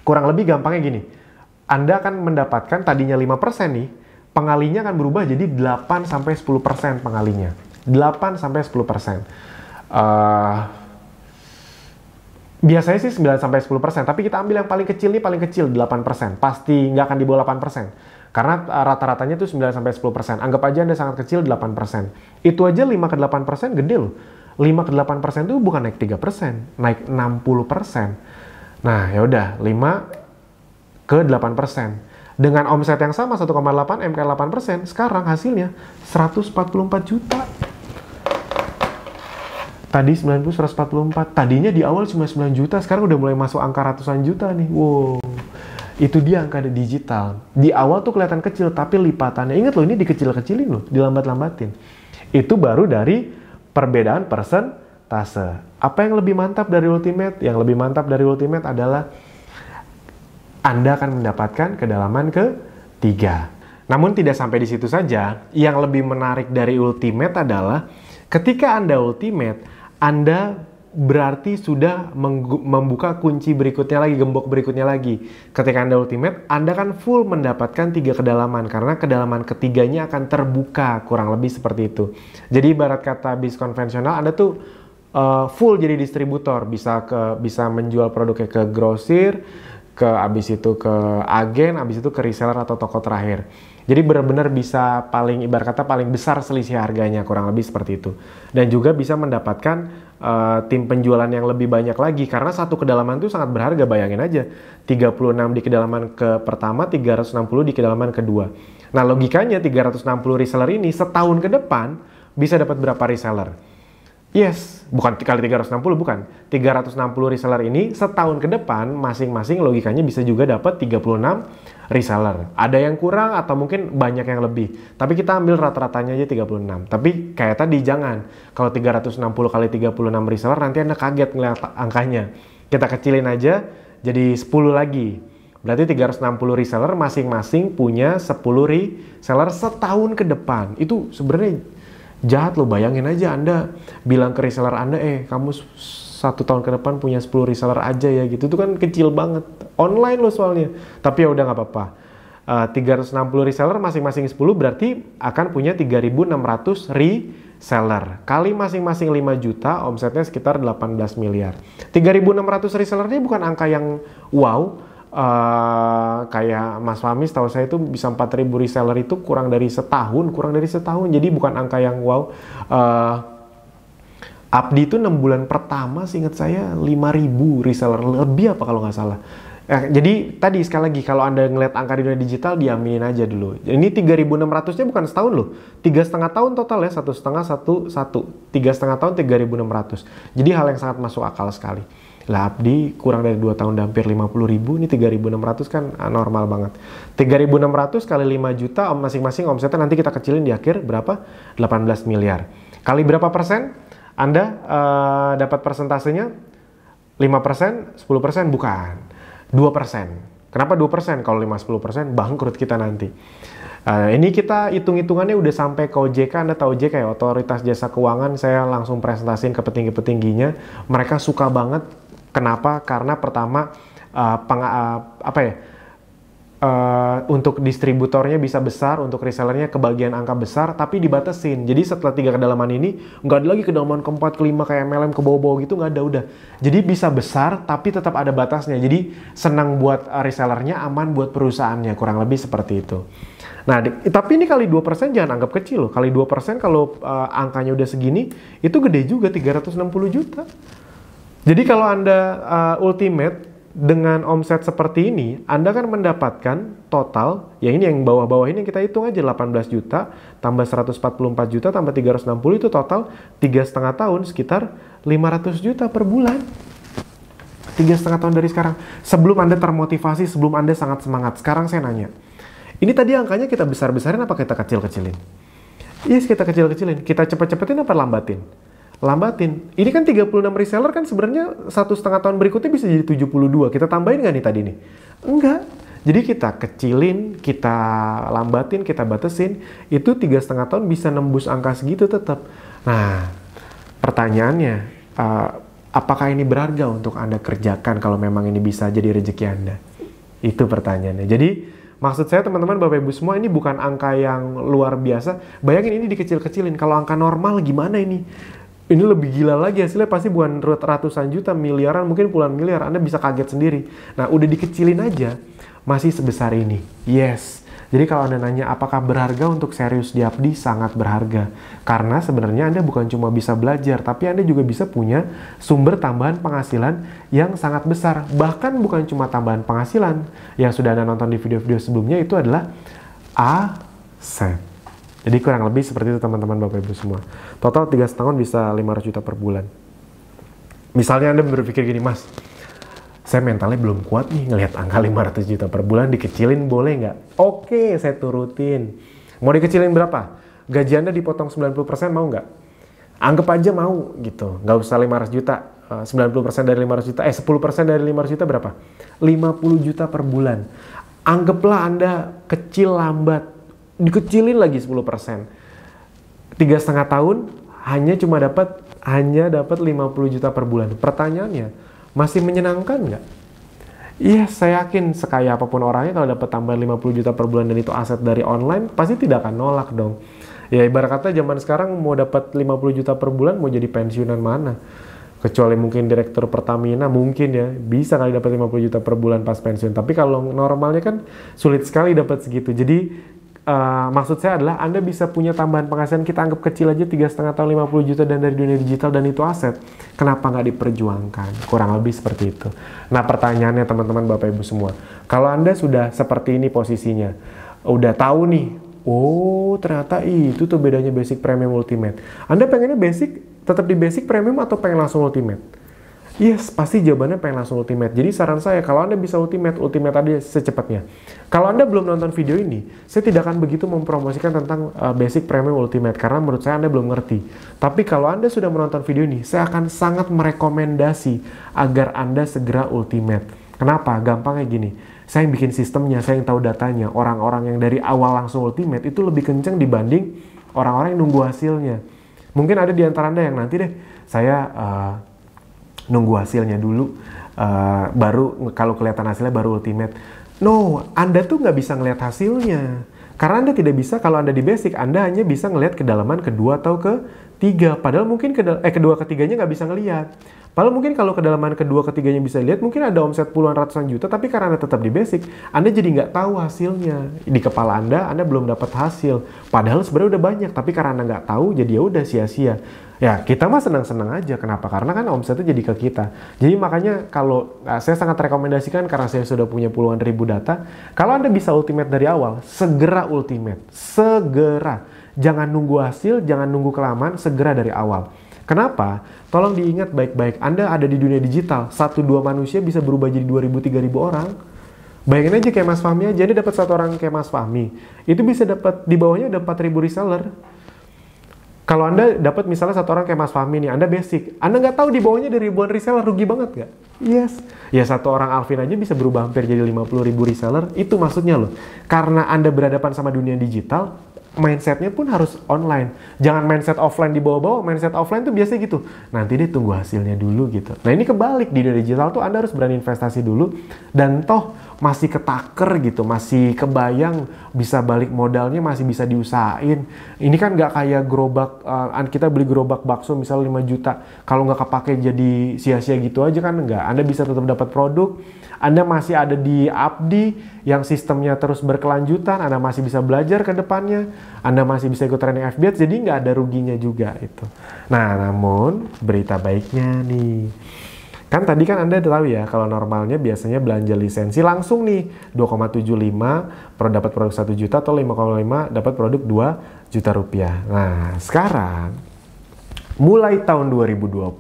kurang lebih gampangnya gini. Anda akan mendapatkan tadinya 5% nih, pengalinya akan berubah jadi 8-10% pengalinya. 8-10%. Biasanya sih 9-10%, tapi kita ambil yang paling kecil nih, paling kecil 8%. Pasti nggak akan di bawah 8%. Karena rata-ratanya tuh 9-10%. Anggap aja Anda sangat kecil 8%. Itu aja 5-8% gede loh. 5-8% itu bukan naik 3%, naik 60%. Nah, ya udah 5-8%. Dengan omset yang sama 1,8 MK 8%, sekarang hasilnya 144 juta. Tadi 90, 144. Tadinya di awal cuma 9 juta, sekarang udah mulai masuk angka ratusan juta nih. Wow. Itu dia angka digital. Di awal tuh kelihatan kecil, tapi lipatannya. Ingat loh, ini dikecil-kecilin loh, dilambat-lambatin. Itu baru dari perbedaan persentase. Apa yang lebih mantap dari ultimate? Yang lebih mantap dari ultimate adalah Anda akan mendapatkan kedalaman ketiga. Namun tidak sampai di situ saja. Yang lebih menarik dari ultimate adalah ketika Anda ultimate, Anda berarti sudah membuka kunci berikutnya lagi, gembok berikutnya lagi. Ketika Anda ultimate, Anda kan full mendapatkan 3 kedalaman, karena kedalaman ketiganya akan terbuka, kurang lebih seperti itu. Jadi ibarat kata bis konvensional, Anda tuh full jadi distributor, bisa menjual produknya ke grosir, abis itu ke agen, abis itu ke reseller atau toko terakhir. Jadi benar-benar bisa ibarat kata paling besar selisih harganya, kurang lebih seperti itu. Dan juga bisa mendapatkan tim penjualan yang lebih banyak lagi, karena satu kedalaman itu sangat berharga, bayangin aja. 36 di kedalaman ke pertama, 360 di kedalaman kedua. Nah, logikanya 360 reseller ini setahun ke depan bisa dapat berapa reseller? Yes, bukan kali 360, bukan. 360 reseller ini setahun ke depan masing-masing logikanya bisa juga dapat 36 reseller. Ada yang kurang atau mungkin banyak yang lebih. Tapi kita ambil rata-ratanya aja 36. Tapi kayak tadi jangan. Kalau 360 kali 36 reseller nanti Anda kaget ngeliat angkanya. Kita kecilin aja jadi 10 lagi. Berarti 360 reseller masing-masing punya 10 reseller setahun ke depan. Itu sebenarnya jahat loh, bayangin aja Anda bilang ke reseller Anda, kamu 1 tahun ke depan punya 10 reseller aja ya gitu. Itu kan kecil banget. Online loh soalnya. Tapi ya udah nggak apa-apa. 360 reseller masing-masing 10 berarti akan punya 3.600 reseller. Kali masing-masing 5 juta, omsetnya sekitar 18 miliar. 3.600 reseller ini bukan angka yang wow. Kayak Mas Fahmi tahu saya itu bisa 4.000 reseller itu kurang dari setahun, jadi bukan angka yang wow. Abdi itu 6 bulan pertama seingat saya 5.000 reseller lebih apa kalau nggak salah. Jadi tadi sekali lagi kalau Anda ngeliat angka di dunia digital diaminin aja dulu. Ini 3.600 nya bukan setahun loh, 3,5 tahun total ya, 1,5 tahun 3.600. Jadi hal yang sangat masuk akal sekali. Lah Abdi kurang dari 2 tahun hampir 50.000, ini 3.600 kan normal banget. 3.600 kali 5 juta masing-masing omsetnya nanti kita kecilin di akhir berapa? 18 miliar. Kali berapa persen? Anda dapat persentasenya 5%, 10%? Bukan. 2%. Kenapa 2%? Kalau 5-10% bangkrut kita nanti. Ini kita hitung-hitungannya udah sampai ke OJK. Anda tahu OJK ya, Otoritas Jasa Keuangan. Saya langsung presentasiin ke petinggi-petingginya. Mereka suka banget. Kenapa? Karena pertama untuk distributornya bisa besar, untuk resellernya kebagian angka besar, tapi dibatasin. Jadi setelah 3 kedalaman ini, nggak ada lagi kedalaman keempat, kelima kayak MLM ke bawah-bawah gitu, nggak ada udah. Jadi bisa besar, tapi tetap ada batasnya. Jadi senang buat resellernya, aman buat perusahaannya, kurang lebih seperti itu. Nah, tapi ini kali 2% jangan anggap kecil loh. Kali 2% kalau angkanya udah segini, itu gede juga, 360 juta. Jadi kalau Anda ultimate dengan omset seperti ini, Anda kan mendapatkan total, ya ini yang bawah-bawah ini yang kita hitung aja, 18 juta, tambah 144 juta, tambah 360, itu total 3,5 tahun, sekitar 500 juta per bulan. 3,5 tahun dari sekarang. Sebelum Anda termotivasi, sebelum Anda sangat semangat. Sekarang saya nanya, ini tadi angkanya kita besar-besarin apa kita kecil-kecilin? Yes, kita kecil-kecilin. Kita cepet-cepetin apa lambatin? Lambatin. Ini kan 36 reseller kan sebenarnya 1,5 tahun berikutnya bisa jadi 72. Kita tambahin nggak nih tadi nih? Enggak. Jadi kita kecilin, kita lambatin, kita batasin. Itu 3,5 tahun bisa nembus angka segitu tetap. Nah, pertanyaannya, apakah ini berharga untuk Anda kerjakan kalau memang ini bisa jadi rezeki Anda? Itu pertanyaannya. Jadi, maksud saya teman-teman, Bapak Ibu semua, ini bukan angka yang luar biasa. Bayangin ini dikecil-kecilin. Kalau angka normal gimana ini? Ini lebih gila lagi, hasilnya pasti bukan ratusan juta, miliaran, mungkin puluhan miliar. Anda bisa kaget sendiri. Nah, udah dikecilin aja, masih sebesar ini. Yes. Jadi kalau Anda nanya apakah berharga untuk serius di Abdi, sangat berharga. Karena sebenarnya Anda bukan cuma bisa belajar, tapi Anda juga bisa punya sumber tambahan penghasilan yang sangat besar. Bahkan bukan cuma tambahan penghasilan, yang sudah Anda nonton di video-video sebelumnya, itu adalah aset. Jadi kurang lebih seperti itu teman-teman Bapak Ibu semua. Total 3 tahun bisa 500 juta per bulan. Misalnya Anda berpikir gini, Mas, saya mentalnya belum kuat nih ngelihat angka 500 juta per bulan, dikecilin boleh nggak? Oke, saya turutin. Mau dikecilin berapa? Gaji Anda dipotong 90% mau nggak? Anggap aja mau gitu, nggak usah 500 juta. 90% dari 500 juta, 10% dari 500 juta berapa? 50 juta per bulan. Anggaplah Anda kecil lambat, dikecilin lagi 10%. 3,5 tahun hanya dapat 50 juta per bulan. Pertanyaannya, masih menyenangkan nggak? Iya, saya yakin sekaya apapun orangnya kalau dapat tambahan 50 juta per bulan dan itu aset dari online, pasti tidak akan nolak dong. Ya ibarat kata zaman sekarang mau dapat 50 juta per bulan, mau jadi pensiunan mana? Kecuali mungkin direktur Pertamina, mungkin ya bisa kali dapat 50 juta per bulan pas pensiun. Tapi kalau normalnya kan sulit sekali dapat segitu. Jadi maksud saya adalah Anda bisa punya tambahan penghasilan, kita anggap kecil aja 3,5 tahun 50 juta dan dari dunia digital dan itu aset. Kenapa nggak diperjuangkan? Kurang lebih seperti itu. Nah pertanyaannya teman-teman Bapak Ibu semua, kalau Anda sudah seperti ini posisinya, udah tahu nih Oh, ternyata itu tuh bedanya basic, premium, ultimate. Anda pengennya basic, tetap di basic, premium, atau pengen langsung ultimate? Yes, pasti jawabannya pengen langsung ultimate. Jadi saran saya, kalau Anda bisa ultimate, ultimate aja secepatnya. Kalau Anda belum nonton video ini, saya tidak akan begitu mempromosikan tentang basic, premium, ultimate, karena menurut saya Anda belum ngerti. Tapi kalau Anda sudah menonton video ini, saya akan sangat merekomendasi agar Anda segera ultimate. Kenapa? Gampangnya gini. Saya yang bikin sistemnya, saya yang tahu datanya. Orang-orang yang dari awal langsung ultimate itu lebih kenceng dibanding orang-orang yang nunggu hasilnya. Mungkin ada di antara Anda yang nanti deh, saya nunggu hasilnya dulu, baru kalau kelihatan hasilnya baru ultimate. No, Anda tuh nggak bisa ngelihat hasilnya. Karena Anda tidak bisa, kalau Anda di basic, Anda hanya bisa ngelihat kedalaman kedua atau ketiga. Padahal mungkin kedua ketiganya nggak bisa ngelihat. Padahal mungkin kalau kedalaman kedua ketiganya bisa lihat, mungkin ada omset puluhan ratusan juta, tapi karena Anda tetap di basic, Anda jadi nggak tahu hasilnya. Di kepala Anda belum dapat hasil. Padahal sebenarnya udah banyak, tapi karena Anda nggak tahu, jadi ya udah sia-sia. Ya, kita mah senang-senang aja. Kenapa? Karena kan omsetnya jadi ke kita. Jadi makanya kalau saya sangat rekomendasikan, karena saya sudah punya puluhan ribu data, kalau Anda bisa ultimate dari awal, segera ultimate. Segera. Jangan nunggu hasil, jangan nunggu kelamaan, segera dari awal. Kenapa? Tolong diingat baik-baik, Anda ada di dunia digital, 1-2 manusia bisa berubah jadi 2.000-3.000 orang. Bayangin aja kayak Mas Fahmi aja, Anda dapat 1 orang kayak Mas Fahmi, itu bisa dapat di bawahnya udah 4.000 reseller. Kalau Anda dapat misalnya 1 orang kayak Mas Fahmi nih, Anda basic, Anda nggak tahu di bawahnya ada ribuan reseller, rugi banget nggak? Yes. Ya 1 orang Alvin aja bisa berubah hampir jadi 50.000 reseller, itu maksudnya loh. Karena Anda berhadapan sama dunia digital, mindsetnya pun harus online. Jangan mindset offline dibawa-bawa. Mindset offline tuh biasanya gitu. Nanti deh tunggu hasilnya dulu gitu. Nah ini kebalik. Di dunia digital tuh Anda harus berani investasi dulu. Dan toh masih ketaker gitu. Masih kebayang bisa balik modalnya, masih bisa diusahain. Ini kan nggak kayak gerobak. Kita beli gerobak bakso misalnya 5 juta. Kalau nggak kepake jadi sia-sia gitu aja kan nggak. Anda bisa tetap dapat produk. Anda masih ada di Abdi yang sistemnya terus berkelanjutan, Anda masih bisa belajar ke depannya, Anda masih bisa ikut training FBAT, jadi nggak ada ruginya juga itu. Nah, namun berita baiknya nih, kan tadi kan Anda tahu ya, kalau normalnya biasanya belanja lisensi langsung nih, 2,75 dapat produk 1 juta atau 5,5 dapat produk 2 juta rupiah. Nah, sekarang mulai tahun 2020,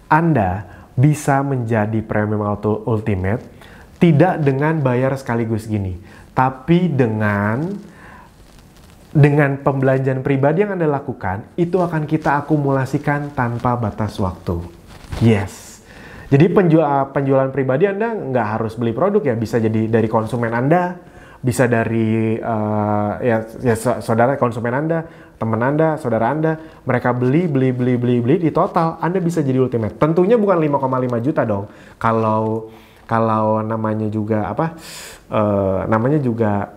Anda bisa menjadi premium auto ultimate tidak dengan bayar sekaligus gini, tapi dengan pembelanjaan pribadi yang Anda lakukan, itu akan kita akumulasikan tanpa batas waktu. Yes. Jadi penjualan pribadi Anda nggak harus beli produk ya, bisa jadi dari konsumen Anda, bisa dari saudara konsumen Anda, teman Anda, saudara Anda, mereka beli di total Anda bisa jadi ultimate. Tentunya bukan 5,5 juta dong. Kalau namanya juga namanya juga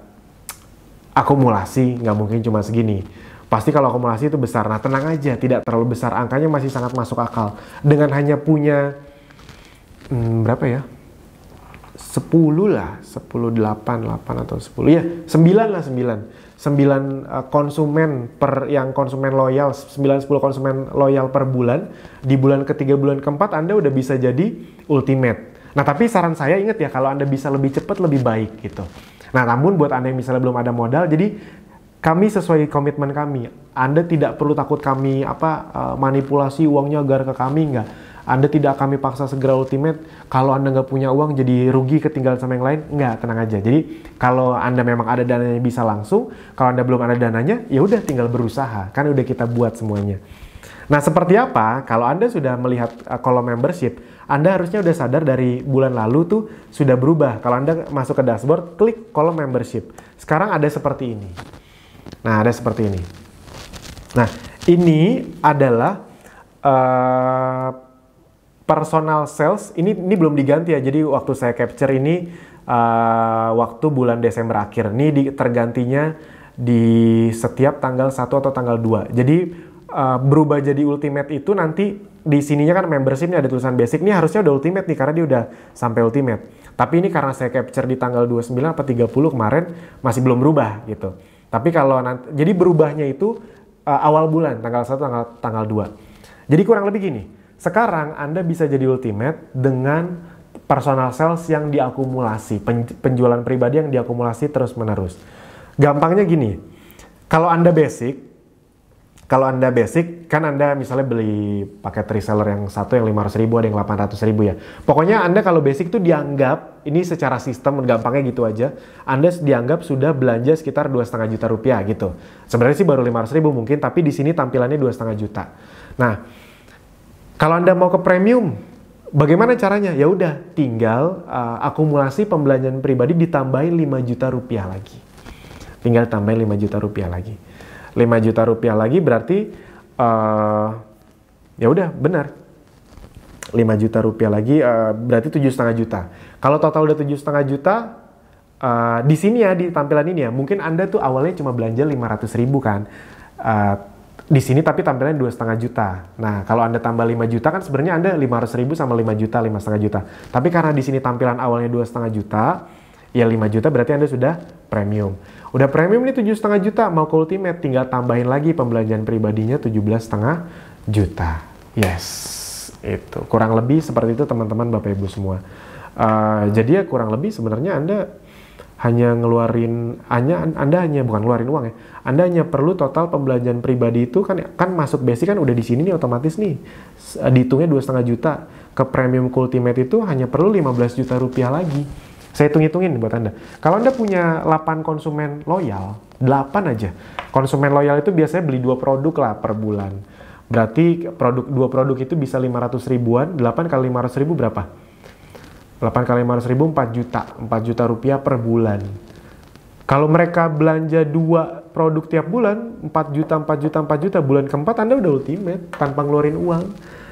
akumulasi, nggak mungkin cuma segini. Pasti kalau akumulasi itu besar. Nah, tenang aja, tidak terlalu besar, angkanya masih sangat masuk akal. Dengan hanya punya berapa ya? 10 lah, 10, 8 atau 10, ya 9 lah, 9 konsumen yang konsumen loyal, 9-10 konsumen loyal per bulan, di bulan ketiga, bulan keempat Anda udah bisa jadi ultimate. Nah tapi saran saya ingat ya, kalau Anda bisa lebih cepat lebih baik gitu. Nah namun buat Anda yang misalnya belum ada modal, jadi kami sesuai komitmen kami, Anda tidak perlu takut kami manipulasi uangnya agar ke kami, enggak. Anda tidak kami paksa segera ultimate. Kalau Anda nggak punya uang jadi rugi ketinggalan sama yang lain, nggak, tenang aja. Jadi kalau Anda memang ada dananya bisa langsung. Kalau Anda belum ada dananya, ya udah tinggal berusaha. Kan udah kita buat semuanya. Nah seperti apa? Kalau Anda sudah melihat kolom membership, Anda harusnya udah sadar dari bulan lalu tuh sudah berubah. Kalau Anda masuk ke dashboard, klik kolom membership. Sekarang ada seperti ini. Nah ada seperti ini. Nah ini adalah personal sales, ini belum diganti ya, jadi waktu saya capture ini waktu bulan Desember akhir, ini tergantinya di setiap tanggal 1 atau tanggal 2. Jadi berubah jadi ultimate itu nanti di sininya kan membership, ini ada tulisan basic, ini harusnya udah ultimate nih karena dia udah sampai ultimate. Tapi ini karena saya capture di tanggal 29 atau 30 kemarin masih belum berubah gitu. Tapi kalau nanti, jadi berubahnya itu awal bulan, tanggal 1, tanggal 2. Jadi kurang lebih gini. Sekarang Anda bisa jadi ultimate dengan personal sales yang diakumulasi, penjualan pribadi yang diakumulasi terus-menerus. Gampangnya gini, kalau Anda basic, kan Anda misalnya beli paket reseller yang satu yang 500.000, ada yang 800.000 ya. Pokoknya Anda kalau basic itu dianggap, ini secara sistem gampangnya gitu aja, Anda dianggap sudah belanja sekitar 2,5 juta rupiah gitu. Sebenarnya sih baru 500.000 mungkin, tapi di sini tampilannya 2,5 juta. Nah, kalau Anda mau ke premium, bagaimana caranya? Ya udah, tinggal akumulasi pembelanjaan pribadi ditambahin 5 juta rupiah lagi. Tinggal tambahin 5 juta rupiah lagi. 5 juta rupiah lagi berarti ya udah benar 5 juta rupiah lagi berarti 7,5 juta. Kalau total udah 7,5 juta di sini ya, di tampilan ini ya, mungkin Anda tuh awalnya cuma belanja 500.000 kan di sini, tapi tampilannya 2,5 juta. Nah, kalau Anda tambah 5 juta kan sebenarnya Anda 500.000 sama 5 juta, 5,5 juta. Tapi karena di sini tampilan awalnya 2,5 juta, ya 5 juta berarti Anda sudah premium. Udah premium nih 7,5 juta, mau ke ultimate, tinggal tambahin lagi pembelanjaan pribadinya 17,5 juta. Yes, itu. Kurang lebih seperti itu teman-teman Bapak Ibu semua. Jadi ya kurang lebih sebenarnya Anda hanya ngeluarin, Anda hanya bukan ngeluarin uang ya, Anda hanya perlu total pembelanjaan pribadi itu kan masuk basic kan udah di sini nih otomatis nih, dihitungnya 2,5 juta. Ke premium ke ultimate itu hanya perlu 15 juta rupiah lagi. Saya hitung-hitungin buat Anda. Kalau Anda punya 8 konsumen loyal, 8 aja. Konsumen loyal itu biasanya beli 2 produk lah per bulan. Berarti 2 produk itu bisa 500 ribuan, 8 kali 500 ribu berapa? 8 kali 500 ribu 4 juta. 4 juta rupiah per bulan. Kalau mereka belanja 2 produk tiap bulan, 4 juta, 4 juta, 4 juta, bulan keempat Anda udah ultimate tanpa ngeluarin uang.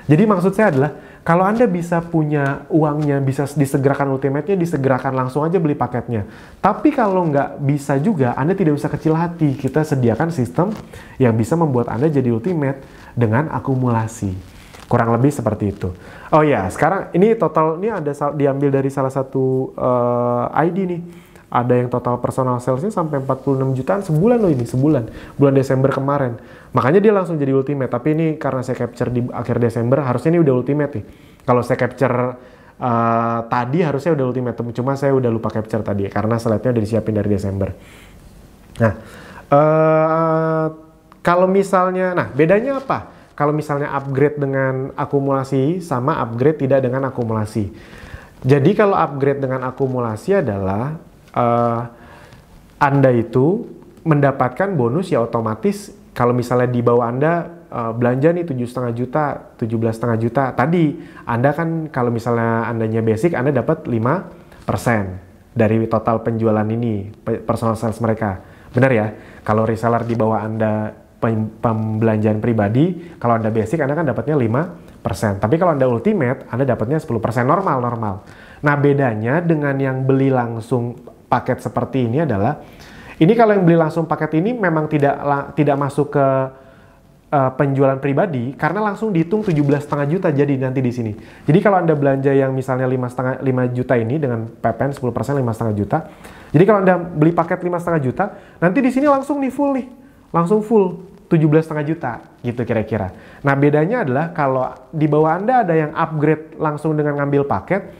Jadi maksud saya adalah, kalau Anda bisa punya uangnya, bisa disegerakan ultimate-nya, disegerakan langsung aja beli paketnya. Tapi kalau nggak bisa juga, Anda tidak usah kecil hati. Kita sediakan sistem yang bisa membuat Anda jadi ultimate dengan akumulasi. Kurang lebih seperti itu. Oh ya, sekarang ini total, ini ada diambil dari salah satu ID nih. Ada yang total personal sales-nya sampai 46 jutaan sebulan loh ini, sebulan. Bulan Desember kemarin. Makanya dia langsung jadi ultimate. Tapi ini karena saya capture di akhir Desember, harusnya ini udah ultimate nih. Kalau saya capture tadi harusnya udah ultimate. Cuma saya udah lupa capture tadi, karena slide-nya udah disiapin dari Desember. Nah, kalau misalnya, nah bedanya apa? Kalau misalnya upgrade dengan akumulasi sama upgrade tidak dengan akumulasi. Jadi kalau upgrade dengan akumulasi adalah Anda itu mendapatkan bonus ya otomatis kalau misalnya di bawah Anda belanja nih 7,5 juta, 17,5 juta. Tadi Anda kan kalau misalnya Andanya basic, Anda dapat 5% dari total penjualan ini, personal sales mereka. Benar ya? Kalau reseller di bawah Anda pembelanjaan pribadi, kalau Anda basic Anda kan dapatnya 5%. Tapi kalau Anda ultimate, Anda dapatnya 10%, normal. Nah, bedanya dengan yang beli langsung paket seperti ini adalah, ini kalau yang beli langsung paket ini memang tidak masuk ke penjualan pribadi, karena langsung dihitung 17,5 juta jadi nanti di sini. Jadi kalau Anda belanja yang misalnya 5 juta ini dengan PPN 10% 5,5 juta. Jadi kalau Anda beli paket 5,5 juta, nanti di sini langsung langsung full 17,5 juta gitu kira-kira. Nah, bedanya adalah kalau di bawah Anda ada yang upgrade langsung dengan ngambil paket,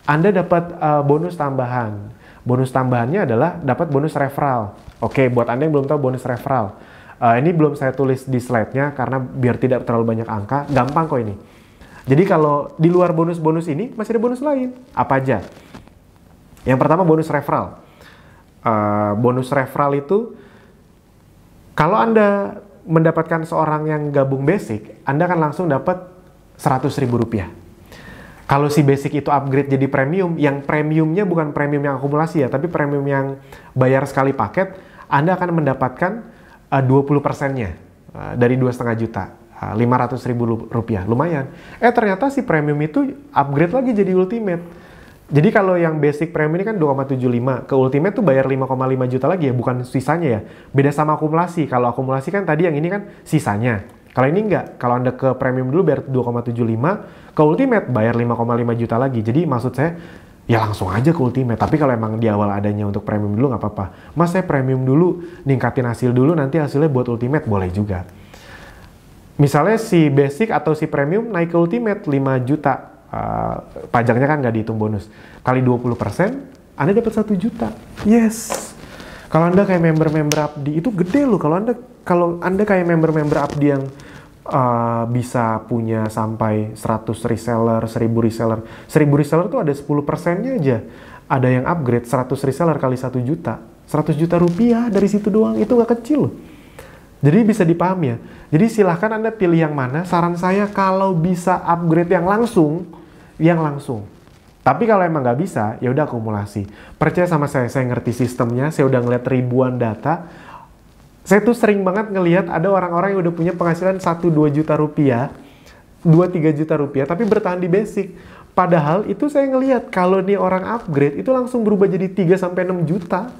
Anda dapat bonus tambahan. Bonus tambahannya adalah dapat bonus referral. Oke, buat Anda yang belum tahu bonus referral, ini belum saya tulis di slide-nya karena biar tidak terlalu banyak angka, gampang kok ini. Jadi kalau di luar bonus-bonus ini masih ada bonus lain. Apa aja? Yang pertama bonus referral. Bonus referral itu kalau Anda mendapatkan seorang yang gabung basic, Anda akan langsung dapat 100.000 rupiah. Kalau si basic itu upgrade jadi premium, yang premiumnya bukan premium yang akumulasi ya, tapi premium yang bayar sekali paket, Anda akan mendapatkan 20%-nya dari 2,5 juta, 500.000 rupiah, lumayan. Ternyata si premium itu upgrade lagi jadi ultimate. Jadi kalau yang basic premium ini kan 2,75, ke ultimate tuh bayar 5,5 juta lagi ya, bukan sisanya ya. Beda sama akumulasi, kalau akumulasi kan tadi yang ini kan sisanya. Kalau ini enggak, kalau Anda ke premium dulu bayar 2,75, ke ultimate bayar 5,5 juta lagi. Jadi maksud saya, ya langsung aja ke ultimate. Tapi kalau emang di awal adanya untuk premium dulu nggak apa-apa. Mas saya premium dulu, ningkatin hasil dulu, nanti hasilnya buat ultimate, boleh juga. Misalnya si basic atau si premium naik ke ultimate 5 juta, pajaknya kan nggak dihitung bonus. Kali 20%, Anda dapat 1 juta. Yes! Kalau Anda kayak member-member Abdi itu gede loh. Kalau Anda kayak member-member Abdi yang bisa punya sampai 100 reseller, 1000 reseller. 1000 reseller tuh ada 10%-nya aja. Ada yang upgrade 100 reseller kali 1 juta. 100 juta rupiah dari situ doang. Itu nggak kecil loh. Jadi bisa dipahami ya. Jadi silahkan Anda pilih yang mana. Saran saya kalau bisa upgrade yang langsung. Tapi kalau emang nggak bisa, ya udah akumulasi. Percaya sama saya ngerti sistemnya. Saya udah ngeliat ribuan data. Saya tuh sering banget ngelihat ada orang-orang yang udah punya penghasilan 1-2 juta rupiah, 2-3 juta rupiah, tapi bertahan di basic. Padahal itu saya ngelihat kalau nih orang upgrade itu langsung berubah jadi 3-6 juta.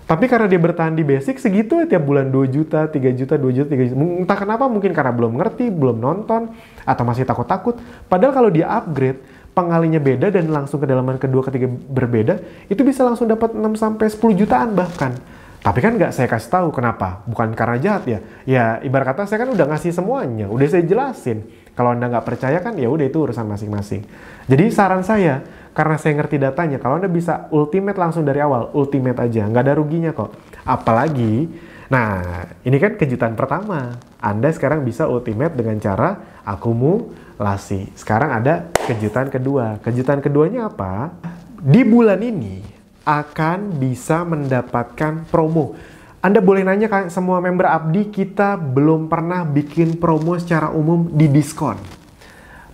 Tapi karena dia bertahan di basic segitu ya tiap bulan 2 juta, 3 juta, 2 juta, 3 juta. Entah kenapa, mungkin karena belum ngerti, belum nonton, atau masih takut-takut. Padahal kalau dia upgrade, pengalinya beda dan langsung kedalaman kedua ketiga berbeda, itu bisa langsung dapat 6-10 jutaan bahkan. Tapi kan nggak saya kasih tahu kenapa, bukan karena jahat ya. Ya ibarat kata saya kan udah ngasih semuanya, udah saya jelasin. Kalau Anda nggak percaya kan ya udah itu urusan masing-masing. Jadi saran saya, karena saya ngerti datanya, kalau Anda bisa ultimate langsung dari awal, ultimate aja, nggak ada ruginya kok. Apalagi, nah ini kan kejutan pertama. Anda sekarang bisa ultimate dengan cara akumulasi. Sekarang ada kejutan kedua. Kejutan keduanya apa? Di bulan ini akan bisa mendapatkan promo. Anda boleh nanya kan semua member Abdi, kita belum pernah bikin promo secara umum di diskon.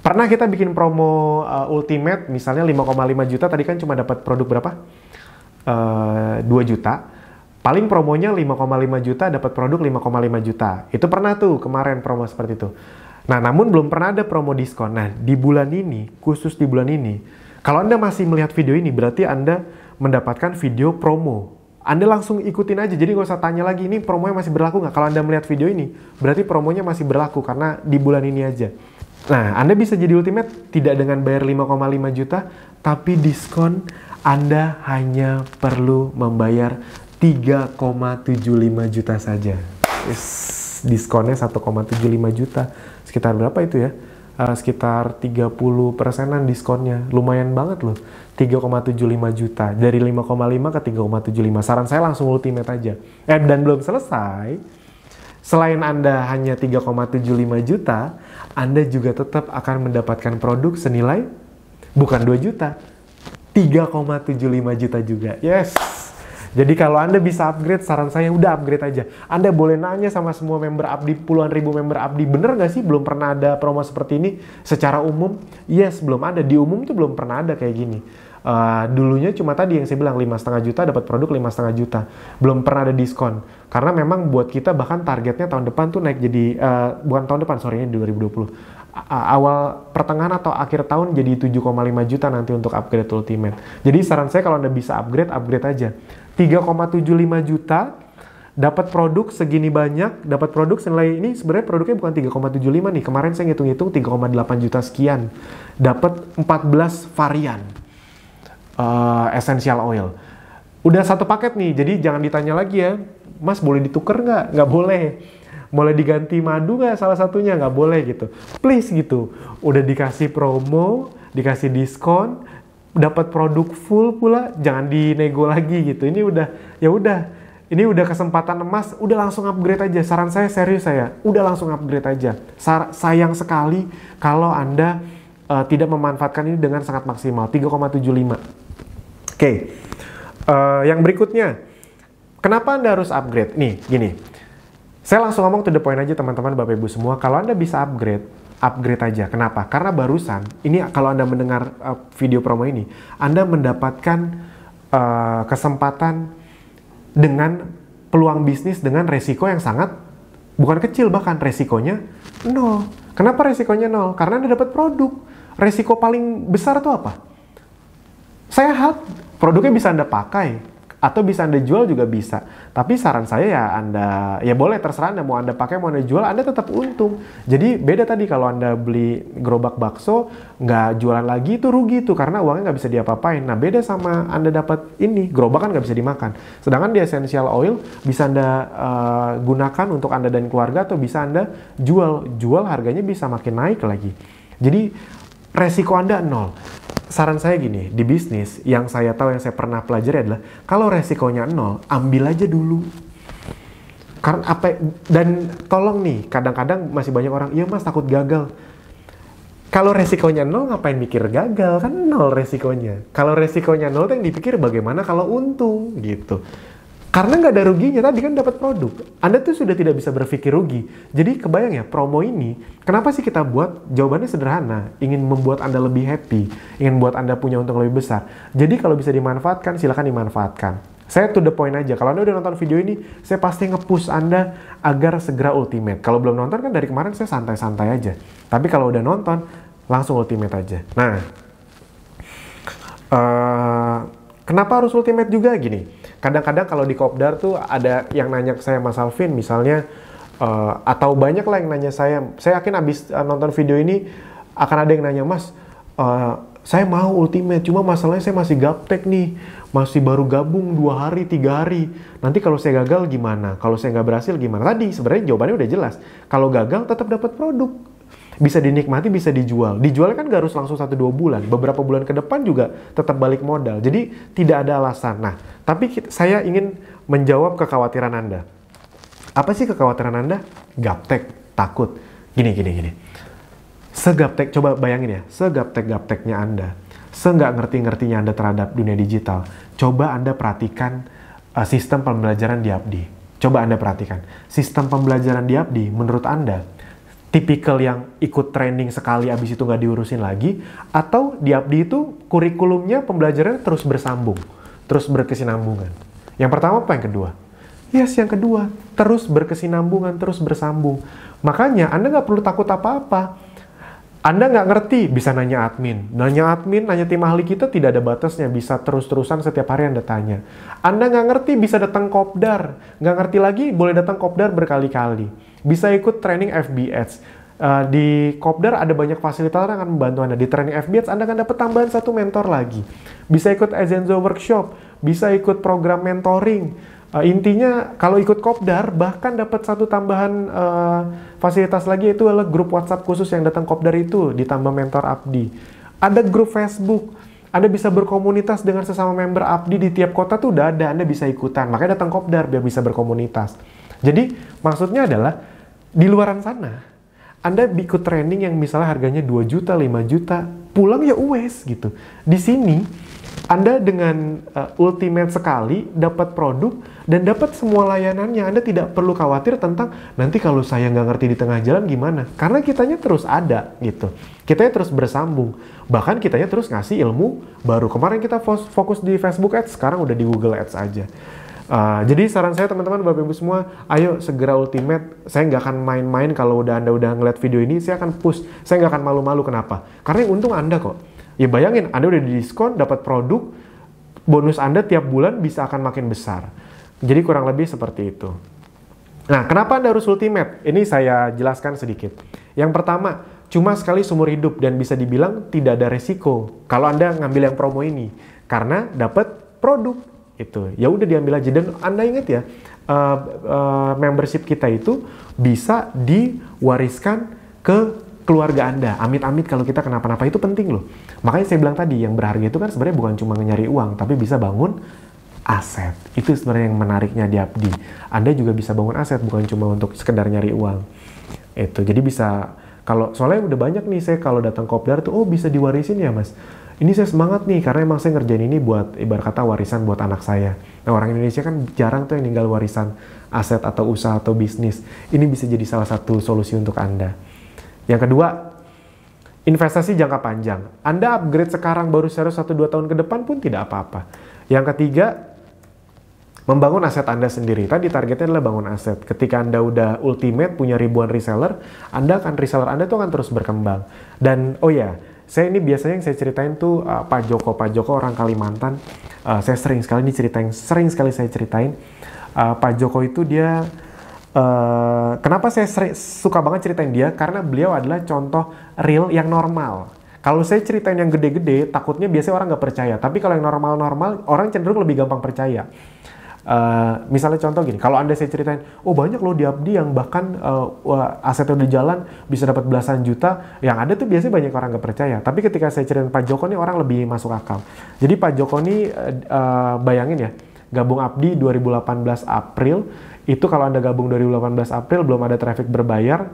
Pernah kita bikin promo ultimate, misalnya 5,5 juta, tadi kan cuma dapat produk berapa? 2 juta. Paling promonya 5,5 juta, dapat produk 5,5 juta. Itu pernah tuh kemarin promo seperti itu. Nah, namun belum pernah ada promo diskon. Nah, di bulan ini, khusus di bulan ini, kalau Anda masih melihat video ini, berarti Anda mendapatkan video promo. Anda langsung ikutin aja, jadi nggak usah tanya lagi, ini promonya masih berlaku nggak? Kalau Anda melihat video ini, berarti promonya masih berlaku, karena di bulan ini aja. Nah, Anda bisa jadi ultimate, tidak dengan bayar 5,5 juta, tapi diskon Anda hanya perlu membayar 3,75 juta saja. Diskonnya 1,75 juta. Sekitar berapa itu ya? Sekitar 30%-an diskonnya. Lumayan banget loh. 3,75 juta. Dari 5,5 ke 3,75. Saran saya langsung ultimate aja. Dan belum selesai. Selain Anda hanya 3,75 juta, Anda juga tetap akan mendapatkan produk senilai bukan 2 juta, 3,75 juta juga. Yes! Jadi kalau Anda bisa upgrade, saran saya udah upgrade aja. Anda boleh nanya sama semua member Abdi, puluhan ribu member Abdi, bener nggak sih belum pernah ada promo seperti ini secara umum? Yes, belum ada. Di umum tuh belum pernah ada kayak gini. Dulunya cuma tadi yang saya bilang 5,5 juta dapat produk 5,5 juta. Belum pernah ada diskon. Karena memang buat kita bahkan targetnya tahun depan tuh naik jadi, bukan tahun depan, sorry, ini 2020. Awal pertengahan atau akhir tahun jadi 7,5 juta nanti untuk upgrade ultimate. Jadi saran saya kalau Anda bisa upgrade, upgrade aja. 3,75 juta, dapat produk segini banyak, dapat produk senilai ini sebenarnya produknya bukan 3,75 nih. Kemarin saya ngitung-ngitung 3,8 juta sekian. Dapat 14 varian essential oil. Udah satu paket nih, jadi jangan ditanya lagi ya, Mas boleh ditukar nggak? Nggak boleh. Boleh diganti madu nggak salah satunya? Nggak boleh gitu. Please gitu. Udah dikasih promo, dikasih diskon, dapat produk full pula, jangan dinego lagi gitu. Ini udah, ya udah. Ini udah kesempatan emas, udah langsung upgrade aja. Saran saya serius saya, udah langsung upgrade aja. Sayang sekali kalau Anda tidak memanfaatkan ini dengan sangat maksimal. 3,75. Oke. Yang berikutnya, kenapa Anda harus upgrade? Nih, gini. Saya langsung ngomong to the point aja teman-teman, Bapak Ibu semua. Kalau Anda bisa upgrade, upgrade aja. Kenapa? Karena barusan, ini kalau Anda mendengar video promo ini, Anda mendapatkan kesempatan dengan peluang bisnis dengan resiko yang sangat, bukan kecil bahkan, resikonya 0. Kenapa resikonya 0? Karena Anda dapat produk. Resiko paling besar itu apa? Sehat. Produknya bisa Anda pakai. Atau bisa Anda jual juga bisa. Tapi saran saya ya Anda, ya boleh terserah Anda mau Anda pakai, mau Anda jual, Anda tetap untung. Jadi beda tadi kalau Anda beli gerobak bakso, nggak jualan lagi itu rugi tuh karena uangnya nggak bisa diapa-apain. Nah beda sama Anda dapat ini, gerobak kan nggak bisa dimakan. Sedangkan di essential oil bisa Anda gunakan untuk Anda dan keluarga atau bisa Anda jual. Jual harganya bisa makin naik lagi. Jadi resiko Anda nol. Saran saya gini, di bisnis yang saya tahu, yang saya pernah pelajari adalah kalau resikonya nol, ambil aja dulu. Karena dan tolong nih, kadang-kadang masih banyak orang, iya mas takut gagal. Kalau resikonya nol, ngapain mikir gagal? Kan nol resikonya. Kalau resikonya nol, yang dipikir bagaimana kalau untung gitu. Karena nggak ada ruginya, tadi kan dapat produk. Anda tuh sudah tidak bisa berpikir rugi. Jadi kebayang ya, promo ini, kenapa sih kita buat? Jawabannya sederhana, ingin membuat Anda lebih happy, ingin membuat Anda punya untung lebih besar. Jadi kalau bisa dimanfaatkan, silakan dimanfaatkan. Saya to the point aja, kalau Anda udah nonton video ini, saya pasti nge-push Anda agar segera ultimate. Kalau belum nonton kan dari kemarin saya santai-santai aja. Tapi kalau udah nonton, langsung ultimate aja. Nah, kenapa harus ultimate juga gini? Kadang-kadang kalau di Kopdar tuh ada yang nanya ke saya, Mas Alvin misalnya, atau banyak lah yang nanya saya yakin abis nonton video ini akan ada yang nanya, Mas, saya mau ultimate, cuma masalahnya saya masih gaptek nih, masih baru gabung 2 hari, 3 hari. Nanti kalau saya gagal gimana? Kalau saya nggak berhasil gimana? Tadi sebenarnya jawabannya udah jelas. Kalau gagal tetap dapat produk. Bisa dinikmati, bisa dijual. Dijual kan nggak harus langsung 1-2 bulan. Beberapa bulan ke depan juga tetap balik modal. Jadi tidak ada alasan. Nah, tapi saya ingin menjawab kekhawatiran Anda. Apa sih kekhawatiran Anda? Gaptek, takut. Gini. Segaptek, coba bayangin ya, segaptek-gapteknya Anda, senggak ngerti-ngertinya Anda terhadap dunia digital, coba Anda perhatikan sistem pembelajaran di Abdi. Coba Anda perhatikan, sistem pembelajaran di Abdi menurut Anda, tipikal yang ikut training sekali abis itu nggak diurusin lagi, atau di Abdi itu kurikulumnya pembelajaran terus bersambung, terus berkesinambungan. Yang pertama apa yang kedua? Yes, yang kedua, terus berkesinambungan, terus bersambung. Makanya Anda nggak perlu takut apa-apa. Anda nggak ngerti, bisa nanya admin. Nanya tim ahli kita tidak ada batasnya, bisa terus-terusan setiap hari Anda tanya. Anda nggak ngerti, bisa datang Kopdar. Nggak ngerti lagi, boleh datang Kopdar berkali-kali. Bisa ikut training FBS. Di Kopdar ada banyak fasilitas yang akan membantu Anda. Di training FBS, Anda akan dapat tambahan 1 mentor lagi. Bisa ikut Azenzo Workshop, bisa ikut program mentoring. Intinya kalau ikut Kopdar bahkan dapat 1 tambahan fasilitas lagi, itu adalah grup WhatsApp khusus yang datang Kopdar itu ditambah mentor Abdi. Ada grup Facebook, Anda bisa berkomunitas dengan sesama member Abdi di tiap kota tuh udah ada, Anda bisa ikutan. Makanya datang Kopdar biar bisa berkomunitas. Jadi maksudnya adalah di luaran sana Anda ikut training yang misalnya harganya 2 juta, 5 juta, pulang ya US gitu. Di sini Anda dengan ultimate sekali dapat produk dan dapat semua layanannya. Anda tidak perlu khawatir tentang nanti kalau saya nggak ngerti di tengah jalan gimana. Karena kitanya terus ada gitu. Kitanya terus bersambung. Bahkan kitanya terus ngasih ilmu baru. Kemarin kita fokus di Facebook Ads, sekarang udah di Google Ads aja. Jadi saran saya teman-teman, Bapak Ibu semua, ayo segera ultimate. Saya nggak akan main-main kalau Anda udah ngeliat video ini, saya akan push. Saya nggak akan malu-malu, kenapa? Karena yang untung Anda kok. Ya bayangin, Anda udah di diskon, dapat produk, bonus Anda tiap bulan bisa akan makin besar. Jadi kurang lebih seperti itu. Nah, kenapa Anda harus ultimate? Ini saya jelaskan sedikit. Yang pertama, cuma sekali seumur hidup dan bisa dibilang tidak ada resiko kalau Anda ngambil yang promo ini. Karena dapat produk. Itu. Ya udah diambil aja. Dan Anda ingat ya, membership kita itu bisa diwariskan ke keluarga Anda. Amit-amit kalau kita kenapa-napa, itu penting loh. Makanya saya bilang tadi, yang berharga itu kan sebenarnya bukan cuma nyari uang, tapi bisa bangun aset. Itu sebenarnya yang menariknya di Abdi. Anda juga bisa bangun aset, bukan cuma untuk sekedar nyari uang. Itu. Jadi bisa, kalau soalnya udah banyak nih saya kalau datang Kopdar tuh, oh bisa diwarisin ya mas. Ini saya semangat nih, karena emang saya ngerjain ini buat, ibarat kata warisan buat anak saya. Nah orang Indonesia kan jarang tuh yang ninggal warisan aset atau usaha atau bisnis. Ini bisa jadi salah satu solusi untuk Anda. Yang kedua, investasi jangka panjang. Anda upgrade sekarang baru serius 1-2 tahun ke depan pun tidak apa-apa. Yang ketiga, membangun aset Anda sendiri. Tadi targetnya adalah bangun aset. Ketika Anda udah ultimate, punya ribuan reseller, reseller Anda tuh akan terus berkembang. Dan oh ya, saya ini biasanya yang saya ceritain tuh Pak Joko orang Kalimantan. Saya sering sekali saya ceritain. Pak Joko itu dia kenapa saya suka banget ceritain dia? Karena beliau adalah contoh real yang normal. Kalau saya ceritain yang gede-gede, takutnya biasanya orang nggak percaya. Tapi kalau yang normal-normal, orang cenderung lebih gampang percaya. Misalnya contoh gini, kalau Anda saya ceritain, oh banyak loh di Abdi yang bahkan asetnya udah jalan bisa dapat belasan juta, yang ada tuh biasanya banyak orang nggak percaya. Tapi ketika saya ceritain Pak Joko nih, orang lebih masuk akal. Jadi Pak Joko nih bayangin ya, gabung Abdi 2018 April, itu kalau Anda gabung 2018 April belum ada traffic berbayar,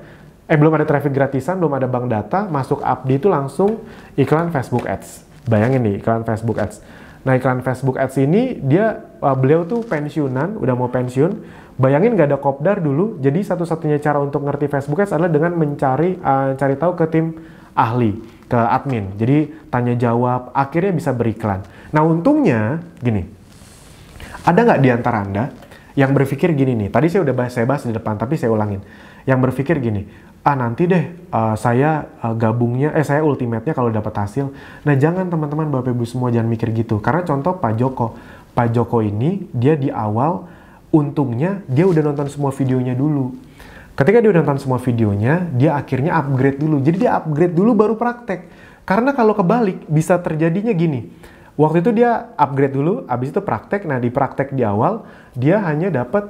belum ada traffic gratisan, belum ada bank data, masuk Abdi itu langsung iklan Facebook Ads. Bayangin nih, iklan Facebook Ads. Nah, iklan Facebook Ads ini beliau tuh pensiunan, udah mau pensiun. Bayangin nggak ada kopdar dulu, jadi satu-satunya cara untuk ngerti Facebook Ads adalah dengan cari tahu ke tim ahli, ke admin. Jadi tanya jawab, akhirnya bisa beriklan. Nah, untungnya gini, ada nggak di antara Anda yang berpikir gini nih, tadi saya bahas di depan, tapi saya ulangin. Yang berpikir gini, nanti deh saya ultimate-nya kalau dapat hasil. Nah, jangan teman-teman, Bapak Ibu semua, jangan mikir gitu. Karena contoh Pak Joko ini, dia di awal, untungnya dia udah nonton semua videonya dulu. Ketika dia udah nonton semua videonya, dia akhirnya upgrade dulu. Jadi dia upgrade dulu baru praktek. Karena kalau kebalik, bisa terjadinya gini. Waktu itu dia upgrade dulu, abis itu praktek. Nah, di praktek di awal, dia hanya dapat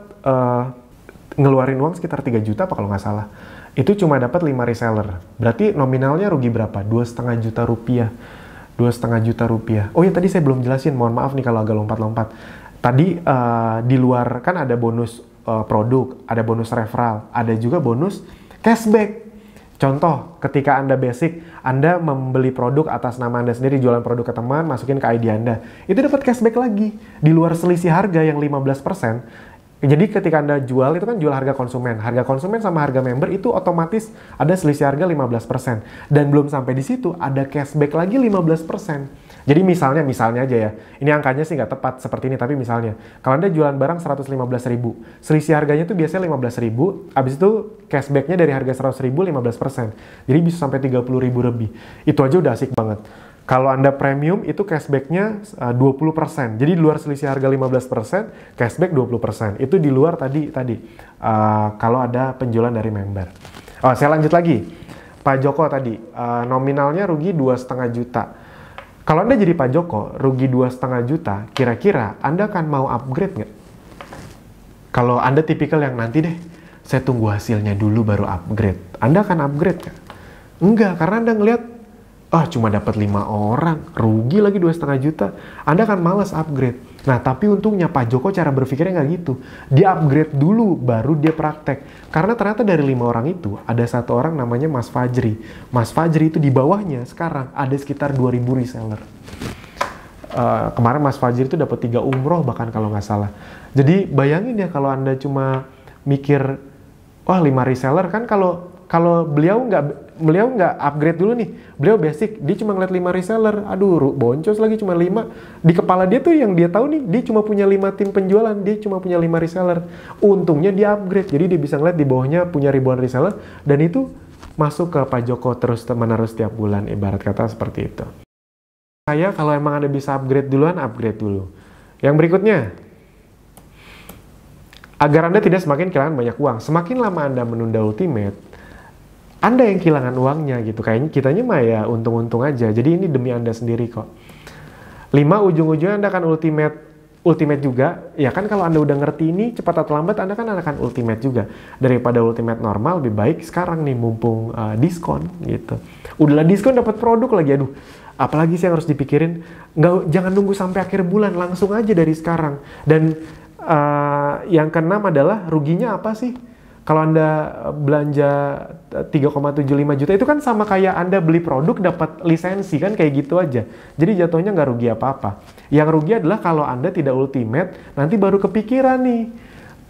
ngeluarin uang sekitar 3 juta apa kalau nggak salah. Itu cuma dapat 5 reseller. Berarti nominalnya rugi berapa? 2,5 juta rupiah. 2,5 juta rupiah. Oh ya, tadi saya belum jelasin, mohon maaf nih kalau agak lompat-lompat. Tadi di luar kan ada bonus produk, ada bonus referral, ada juga bonus cashback. Contoh, ketika Anda basic, Anda membeli produk atas nama Anda sendiri, jualan produk ke teman, masukin ke ID Anda. Itu dapat cashback lagi. Di luar selisih harga yang 15%. Jadi ketika Anda jual, itu kan jual harga konsumen. Harga konsumen sama harga member itu otomatis ada selisih harga 15%. Dan belum sampai di situ, ada cashback lagi 15%. Jadi misalnya aja ya, ini angkanya sih nggak tepat seperti ini, tapi misalnya, kalau Anda jualan barang 115.000, selisih harganya itu biasanya 15.000, habis itu cashbacknya dari harga 100.000 15%. Jadi bisa sampai 30.000 lebih. Itu aja udah asik banget. Kalau Anda premium, itu cashbacknya 20%. Jadi di luar selisih harga 15%, cashback 20%. Itu di luar tadi kalau ada penjualan dari member. Saya lanjut lagi. Pak Joko tadi, nominalnya rugi 2,5 juta. Kalau Anda jadi Pak Joko, rugi 2,5 juta, kira-kira Anda akan mau upgrade nggak? Kalau Anda tipikal yang nanti deh, saya tunggu hasilnya dulu baru upgrade. Anda akan upgrade nggak? Enggak, karena Anda ngelihat, cuma dapat 5 orang, rugi lagi 2,5 juta. Anda akan malas upgrade. Nah, tapi untungnya Pak Joko cara berpikirnya nggak gitu. Dia upgrade dulu, baru dia praktek. Karena ternyata dari 5 orang itu, ada 1 orang namanya Mas Fajri. Mas Fajri itu di bawahnya sekarang ada sekitar 2.000 reseller. Kemarin Mas Fajri itu dapat 3 umroh bahkan kalau nggak salah. Jadi bayangin ya kalau Anda cuma mikir, 5 reseller kan kalau beliau nggak upgrade dulu nih, beliau basic, dia cuma ngeliat 5 reseller, aduh boncos lagi cuma 5, di kepala dia tuh yang dia tahu nih, dia cuma punya 5 tim penjualan, dia cuma punya 5 reseller, untungnya dia upgrade, jadi dia bisa ngeliat di bawahnya punya ribuan reseller, dan itu masuk ke Pak Joko terus menerus tiap bulan, ibarat kata seperti itu. Saya kalau emang Anda bisa upgrade duluan, upgrade dulu. Yang berikutnya, agar Anda tidak semakin kehilangan banyak uang, semakin lama Anda menunda ultimate, Anda yang kehilangan uangnya gitu. Kayaknya kitanya mah ya untung-untung aja. Jadi ini demi Anda sendiri kok. 5, ujung-ujungnya Anda akan ultimate juga. Ya kan kalau Anda udah ngerti ini, cepat atau lambat Anda kan akan ultimate juga. Daripada ultimate normal, lebih baik sekarang nih mumpung diskon gitu. Udahlah diskon dapat produk lagi, aduh. Apalagi sih yang harus dipikirin? Jangan nunggu sampai akhir bulan, langsung aja dari sekarang. Dan yang keenam adalah ruginya apa sih? Kalau Anda belanja 3,75 juta itu kan sama kayak Anda beli produk dapat lisensi kan, kayak gitu aja. Jadi jatuhnya nggak rugi apa-apa. Yang rugi adalah kalau Anda tidak ultimate, nanti baru kepikiran nih,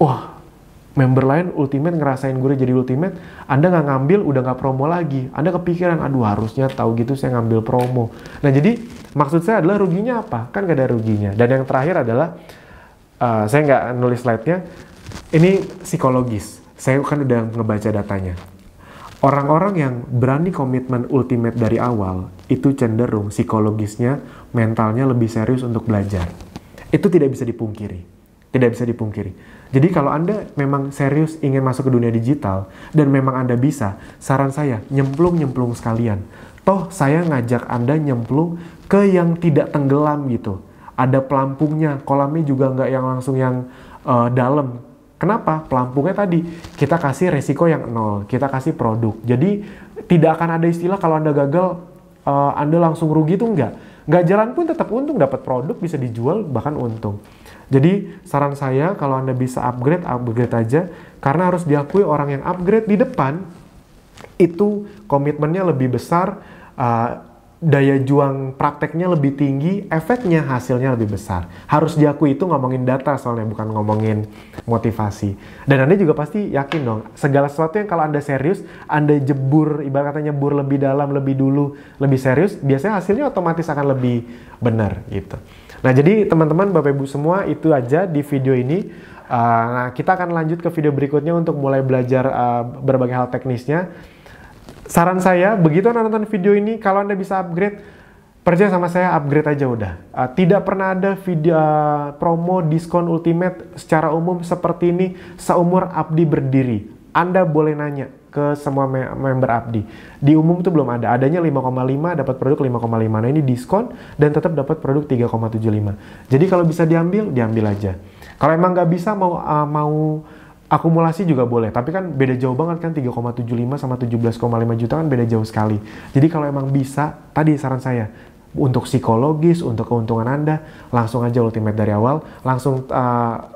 wah member lain ultimate ngerasain gue jadi ultimate, Anda nggak ngambil, udah nggak promo lagi. Anda kepikiran, aduh harusnya tahu gitu saya ngambil promo. Nah jadi maksud saya adalah ruginya apa? Kan nggak ada ruginya. Dan yang terakhir adalah, saya nggak nulis slide-nya, ini psikologis. Saya kan udah ngebaca datanya. Orang-orang yang berani komitmen ultimate dari awal, itu cenderung psikologisnya, mentalnya lebih serius untuk belajar. Itu tidak bisa dipungkiri. Tidak bisa dipungkiri. Jadi kalau Anda memang serius ingin masuk ke dunia digital, dan memang Anda bisa, saran saya, nyemplung sekalian. Toh saya ngajak Anda nyemplung ke yang tidak tenggelam gitu. ada pelampungnya, kolamnya juga nggak yang langsung yang dalam. Kenapa? Pelampungnya tadi kita kasih resiko yang nol, kita kasih produk. Jadi tidak akan ada istilah kalau Anda gagal, Anda langsung rugi, itu enggak. Nggak jalan pun tetap untung, dapat produk, bisa dijual, bahkan untung. Jadi saran saya kalau Anda bisa upgrade aja. Karena harus diakui orang yang upgrade di depan, itu komitmennya lebih besar, daya juang prakteknya lebih tinggi, efeknya hasilnya lebih besar. Harus diakui, itu ngomongin data soalnya, bukan ngomongin motivasi. Dan Anda juga pasti yakin dong, segala sesuatu yang kalau Anda serius, Anda jebur, ibarat katanya nyebur lebih dalam, lebih dulu, lebih serius, biasanya hasilnya otomatis akan lebih benar gitu. Nah jadi teman-teman, Bapak Ibu semua, itu aja di video ini. Nah kita akan lanjut ke video berikutnya untuk mulai belajar berbagai hal teknisnya. Saran saya, begitu Anda nonton video ini, kalau Anda bisa upgrade, percaya sama saya, upgrade aja udah. Tidak pernah ada video promo diskon ultimate secara umum seperti ini seumur Abdi berdiri. Anda boleh nanya ke semua member Abdi. Di umum itu belum ada. Adanya 5,5, dapat produk 5,5. Nah ini diskon dan tetap dapat produk 3,75. Jadi kalau bisa diambil, diambil aja. Kalau emang nggak bisa, mau akumulasi juga boleh, tapi kan beda jauh banget kan, 3,75 sama 17,5 juta kan beda jauh sekali. Jadi kalau emang bisa, tadi saran saya, untuk psikologis, untuk keuntungan Anda, langsung aja ultimate dari awal, langsung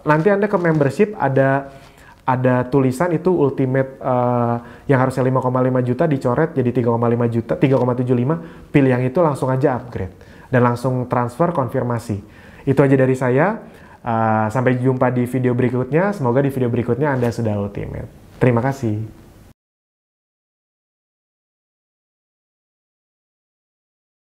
nanti Anda ke membership ada tulisan itu ultimate yang harusnya 5,5 juta dicoret jadi 3,5 juta, 3,75, pilih yang itu, langsung aja upgrade dan langsung transfer konfirmasi. Itu aja dari saya. Sampai jumpa di video berikutnya. Semoga di video berikutnya Anda sudah ultimate. Terima kasih.